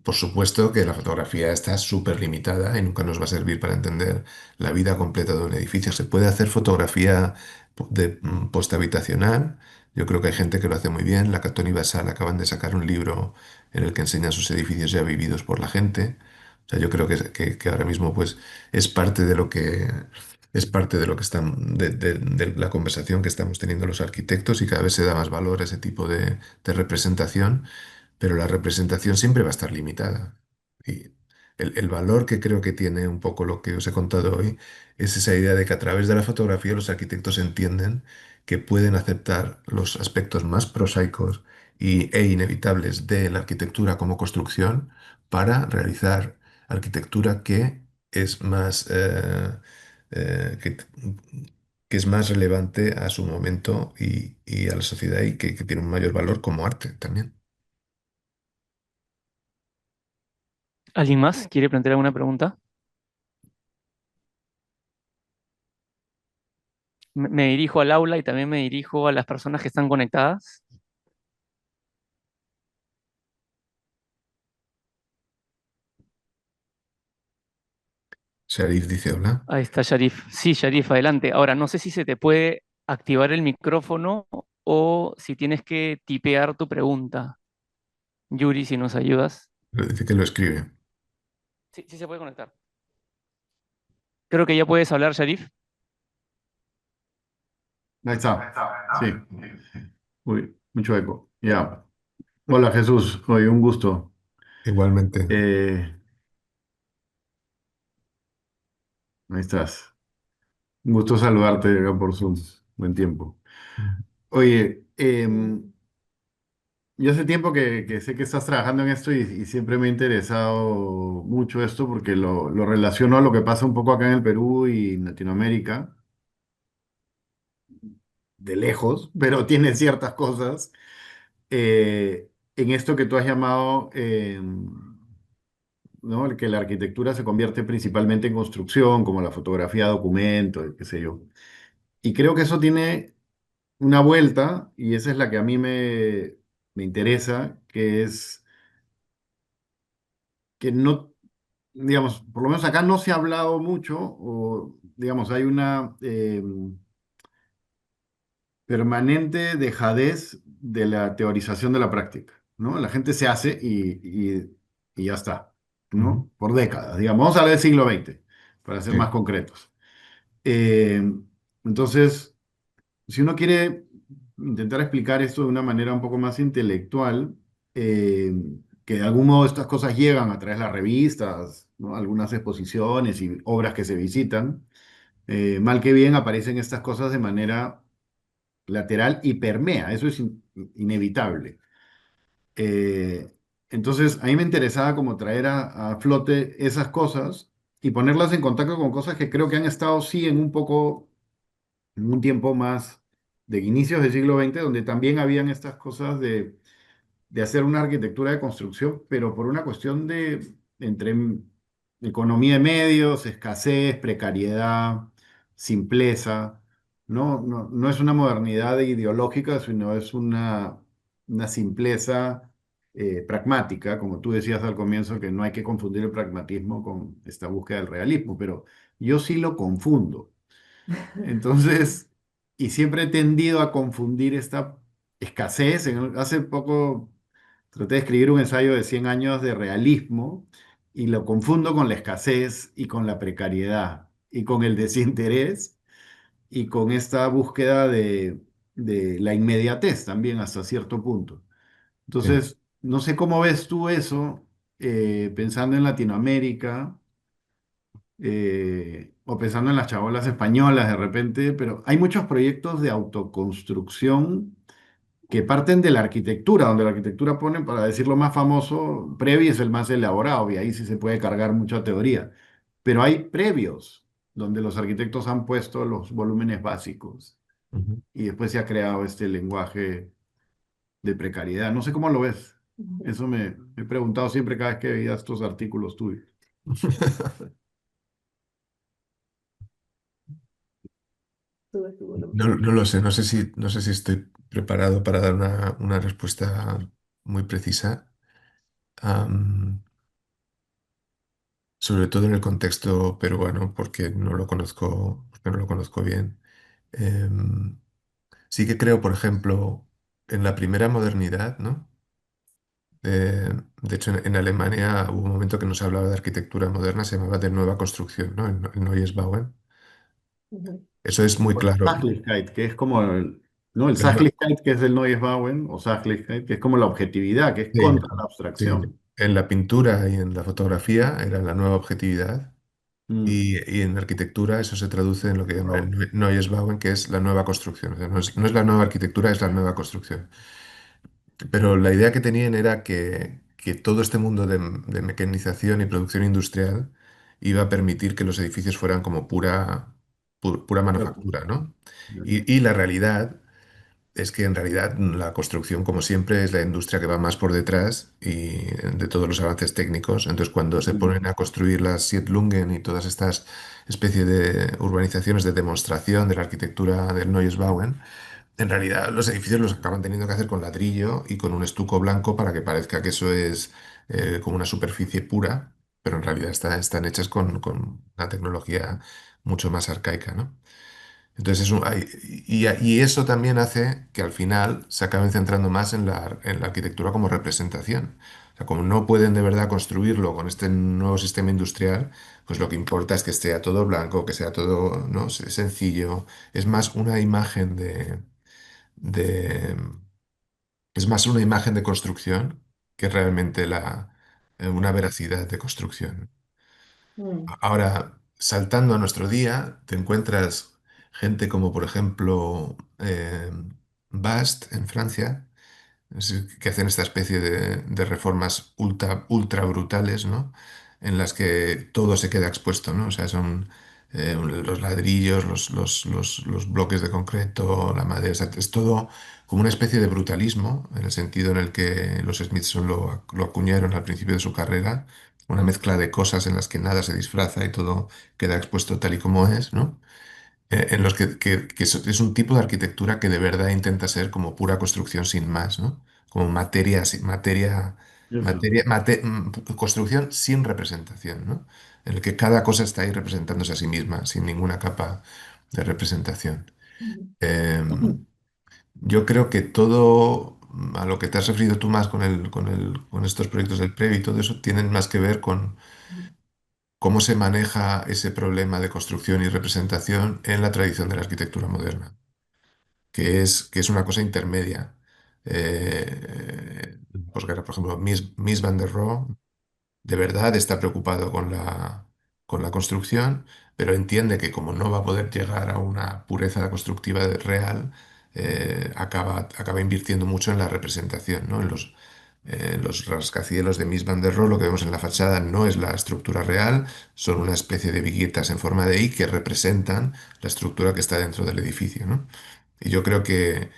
B: Por supuesto que la fotografía está súper limitada y nunca nos va a servir para entender la vida completa de un edificio. Se puede hacer fotografía post-habitacional. Yo creo que hay gente que lo hace muy bien. La Catón y Basal acaban de sacar un libro en el que enseñan sus edificios ya vividos por la gente. O sea, yo creo que ahora mismo pues es parte de lo que es parte de lo que están, de la conversación que estamos teniendo los arquitectos y cada vez se da más valor a ese tipo de representación, pero la representación siempre va a estar limitada. Y el valor que creo que tiene un poco lo que os he contado hoy es esa idea de que a través de la fotografía los arquitectos entienden que pueden aceptar los aspectos más prosaicos e inevitables de la arquitectura como construcción para realizar arquitectura que es más, eh, que, que es más relevante a su momento y a la sociedad y que tiene un mayor valor como arte también.
A: ¿Alguien más quiere plantear alguna pregunta? Me dirijo al aula y también me dirijo a las personas que están conectadas.
B: Sharif dice hola.
A: Ahí está Sharif. Sí, Sharif, adelante. Ahora, no sé si se te puede activar el micrófono o si tienes que tipear tu pregunta. Yuri, si nos ayudas.
B: Dice que lo escribe.
A: Sí, sí se puede conectar. Creo que ya puedes hablar, Sharif.
D: Ahí está. Sí. Uy, mucho eco. Ya. Hola Jesús, hoy un gusto.
B: Igualmente.
D: Eh, Ahí estás. Un gusto saludarte acá por Zoom. Buen tiempo. Oye, yo hace tiempo que sé que estás trabajando en esto y siempre me ha interesado mucho esto porque lo relaciono a lo que pasa un poco acá en el Perú y en Latinoamérica, de lejos, pero tiene ciertas cosas. En esto que tú has llamado ¿no? El que la arquitectura se convierte principalmente en construcción, como la fotografía, documento, y qué sé yo. Y creo que eso tiene una vuelta, y esa es la que a mí me interesa, que es que no, digamos, por lo menos acá no se ha hablado mucho, o digamos, hay una permanente dejadez de la teorización de la práctica, ¿no? La gente se hace y ya está,
B: Ujú.
D: ¿no? Por décadas, digamos. Vamos a hablar del siglo XX, para ser más
B: Sí.
D: concretos. Eh, entonces, si uno quiere intentar explicar esto de una manera un poco más intelectual, eh, que de algún modo estas cosas llegan a través de las revistas, ¿no? Algunas exposiciones y obras que se visitan, mal que bien aparecen estas cosas de manera lateral y permea, eso es inevitable. Eh, entonces, a mí me interesaba como traer a flote esas cosas y ponerlas en contacto con cosas que creo que han estado, sí, en un poco, en un tiempo más de inicios del siglo XX, donde también habían estas cosas de hacer una arquitectura de construcción, pero por una cuestión de entre economía de medios, escasez, precariedad, simpleza. No es una modernidad ideológica, sino es una simpleza pragmática, como tú decías al comienzo, que no hay que confundir el pragmatismo con esta búsqueda del realismo, pero yo sí lo confundo. Entonces, y siempre he tendido a confundir esta escasez. Hace poco traté de escribir un ensayo de 100 años de realismo y lo confundo con la escasez y con la precariedad y con el desinterés y con esta búsqueda de la inmediatez también hasta cierto punto.
B: Sí.
D: Entonces, no sé cómo ves tú eso, pensando en Latinoamérica, o pensando en las chabolas españolas de repente, pero hay muchos proyectos de autoconstrucción que parten de la arquitectura, donde la arquitectura pone, para decirlo más famoso, Previ es el más elaborado y ahí sí se puede cargar mucha teoría, pero hay previos, donde los arquitectos han puesto los volúmenes básicos
B: Ujú.
D: y después se ha creado este lenguaje de precariedad. No sé cómo lo ves. Eso me he preguntado siempre cada vez que veía estos artículos tuyos.
B: No lo sé, no sé si estoy preparado para dar una respuesta muy precisa, am, sobre todo en el contexto peruano, porque no lo conozco bien. Em, sí que creo, por ejemplo, en la primera modernidad, ¿no? De hecho, en Alemania hubo un momento que no se hablaba de arquitectura moderna, se llamaba de nueva construcción, ¿no? El Neues Bauen. Eso es muy
D: O el
B: claro.
D: Sachlichkeit, que es como no, el
B: El nue-
D: Sachlichkeit, que es el Neues Bauen, o Sachlichkeit, que es como la objetividad, que es
B: sí,
D: contra la
B: sí.
D: abstracción.
B: En la pintura y en la fotografía era la nueva objetividad.
D: Mm.
B: Y en arquitectura eso se traduce en lo que llaman el Neues Bauen, que es la nueva construcción. O sea, no es la nueva arquitectura, es la nueva construcción. Pero la idea que tenían era que todo este mundo de mecanización y producción industrial iba a permitir que los edificios fueran como pura manufactura, ¿no? Y la realidad es que en realidad la construcción, como siempre, es la industria que va más por detrás y de todos los avances técnicos. Entonces, cuando se
D: Mm.
B: ponen a construir las Siedlungen y todas estas especies de urbanizaciones de demostración de la arquitectura del Neues Bauen, en realidad los edificios los acaban teniendo que hacer con ladrillo y con un estuco blanco para que parezca que eso es como una superficie pura, pero en realidad están hechas con una tecnología mucho más arcaica, ¿no? Entonces, y eso también hace que al final se acaben centrando más en la arquitectura como representación. O sea, como no pueden de verdad construirlo con este nuevo sistema industrial, pues lo que importa es que sea todo blanco, que sea todo, ¿no? Sencillo. Es más una imagen de- es más una imagen de construcción que realmente una veracidad de construcción.
E: Mm,
B: Ahora, saltando a nuestro día, te encuentras gente como, por ejemplo, Bast en Francia, que hacen esta especie de reformas ultra brutales, ¿no? En las que todo se queda expuesto, ¿no? O sea, son los ladrillos, los bloques de concreto, la madera, o sea, es todo como una especie de brutalismo, en el sentido en el que los Smithson lo acuñaron al principio de su carrera, una mezcla de cosas en las que nada se disfraza y todo queda expuesto tal y como es, ¿no? En los que es un tipo de arquitectura que de verdad intenta ser como pura construcción sin más, ¿no? Como
D: Eso.
B: construcción sin representación, ¿no? En el que cada cosa está ahí representándose a sí misma, sin ninguna capa de representación.
E: mm,
B: Em, yo creo que todo a lo que te has referido tú más con estos proyectos del Previ y todo eso, tienen más que ver con cómo se maneja ese problema de construcción y representación en la tradición de la arquitectura moderna, que es una cosa intermedia. Pues, por ejemplo, Mies van der Rohe de verdad está preocupado con la construcción, pero entiende que como no va a poder llegar a una pureza constructiva real, acaba invirtiendo mucho en la representación, ¿no? En los rascacielos de Mies van der Rohe, lo que vemos en la fachada no es la estructura real, son una especie de viguetas en forma de I que representan la estructura que está dentro del edificio, ¿no? Y yo creo que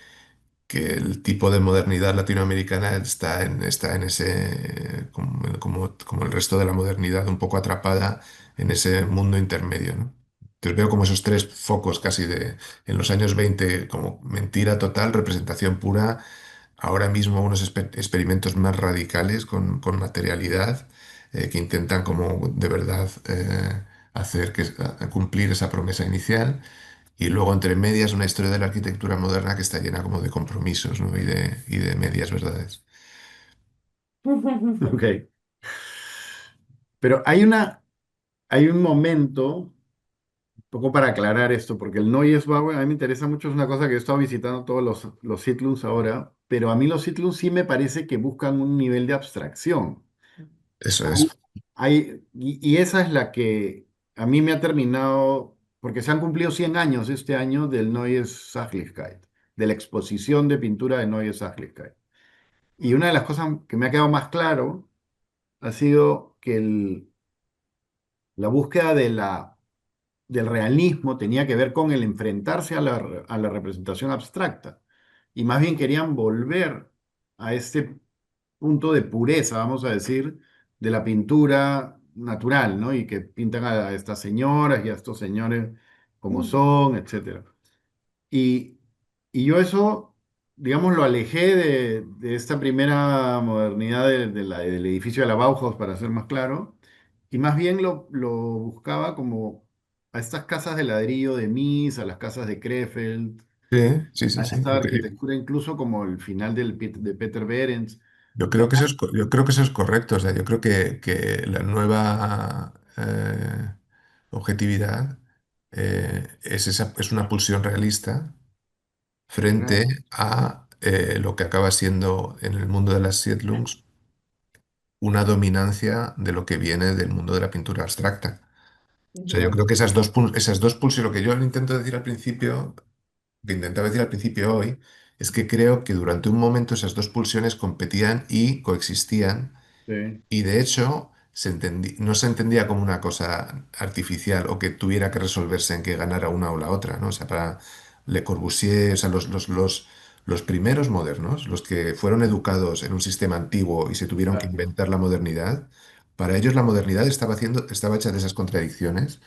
B: el tipo de modernidad latinoamericana está en ese, como el resto de la modernidad, un poco atrapada en ese mundo intermedio, ¿no? Entonces veo como esos tres focos casi en los años 20 como mentira total, representación pura, ahora mismo unos experimentos más radicales con materialidad, que intentan como de verdad hacer cumplir esa promesa inicial. Y luego, entre medias, una historia de la arquitectura moderna que está llena como de compromisos, ¿no? y de medias verdades.
D: Ok. Pero hay un momento, un poco para aclarar esto, porque el Neues Bauer a mí me interesa mucho, es una cosa que he estado visitando todos los Siedlungs ahora, pero a mí los Siedlungs sí me parece que buscan un nivel de abstracción.
B: Eso
D: Hay,
B: es.
D: y esa es la que a mí me ha terminado, porque se han cumplido 100 años este año del Neues Sachlichkeit, de la exposición de pintura de Neues Sachlichkeit. Y una de las cosas que me ha quedado más claro ha sido que la búsqueda del realismo tenía que ver con el enfrentarse a la representación abstracta. Y más bien querían volver a este punto de pureza, vamos a decir, de la pintura natural, ¿no? Y que pintan a estas señoras y a estos señores como son, etcétera. Y, y yo eso, digamos, lo alejé de esta primera modernidad del edificio de la Bauhaus, para ser más claro, y más bien lo buscaba como a estas casas de ladrillo de Mies, a las casas de Krefeld,
B: Sí, sí, sí,
D: a
B: sí.
D: esta arquitectura incluso como el final de Peter Behrens.
B: Yo creo que eso yo creo que eso es correcto. O sea, yo creo que la nueva objetividad es una pulsión realista frente
D: Claro.
B: a lo que acaba siendo en el mundo de las Siedlungs una dominancia de lo que viene del mundo de la pintura abstracta. O sea, yo
D: Claro.
B: creo que esas dos pulsiones, lo que yo intento decir al principio, que intentaba decir al principio hoy, es que creo que durante un momento esas dos pulsiones competían y coexistían,
D: Sí,
B: y de hecho no se entendía como una cosa artificial o que tuviera que resolverse en que ganara una o la otra, ¿no? O sea, para Le Corbusier, o sea, los primeros modernos, los que fueron educados en un sistema antiguo y se tuvieron que
D: claro.
B: inventar la modernidad, para ellos la modernidad estaba hecha de esas contradicciones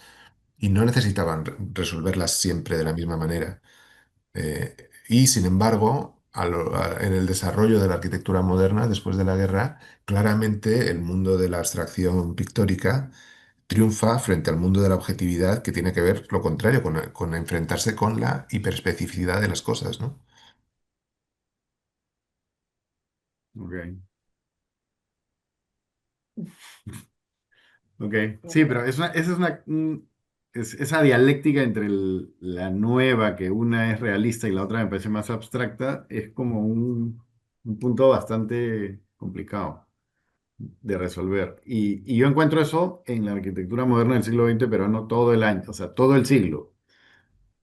B: y no necesitaban resolverlas siempre de la misma manera. Y sin embargo, en el desarrollo de la arquitectura moderna después de la guerra, claramente el mundo de la abstracción pictórica triunfa frente al mundo de la objetividad, que tiene que ver lo contrario, con enfrentarse con la hiperespecificidad de las cosas, ¿no?
D: Ok. Ok, sí, pero esa es esa dialéctica entre la nueva, que una es realista y la otra me parece más abstracta, es como un punto bastante complicado de resolver. Y yo encuentro eso en la arquitectura moderna del siglo XX, pero no todo el año, o sea, todo el siglo.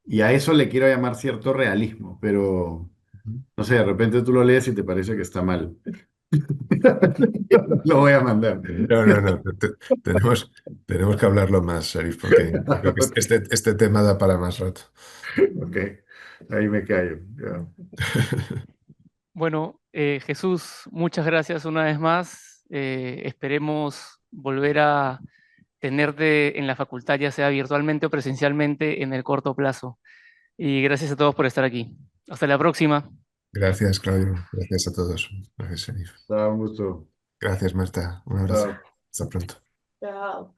D: Y a eso le quiero llamar cierto realismo, pero no sé, de repente tú lo lees y te parece que está mal. Lo voy a mandar.
B: No, no, no. Tenemos que hablarlo más, Sharif, porque yo creo que
D: Ok.
B: este tema da para más rato.
D: Ok, ahí me callo. Ya.
A: Bueno, Jesús, muchas gracias una vez más. Esperemos volver a tenerte en la facultad, ya sea virtualmente o presencialmente, en el corto plazo. Y gracias a todos por estar aquí. Hasta la próxima.
B: Gracias, Claudio. Gracias a todos. Gracias, Sharif.
D: Estaba un gusto.
B: Gracias, Marta. Un abrazo.
D: Chao.
B: Hasta pronto.
E: Chao.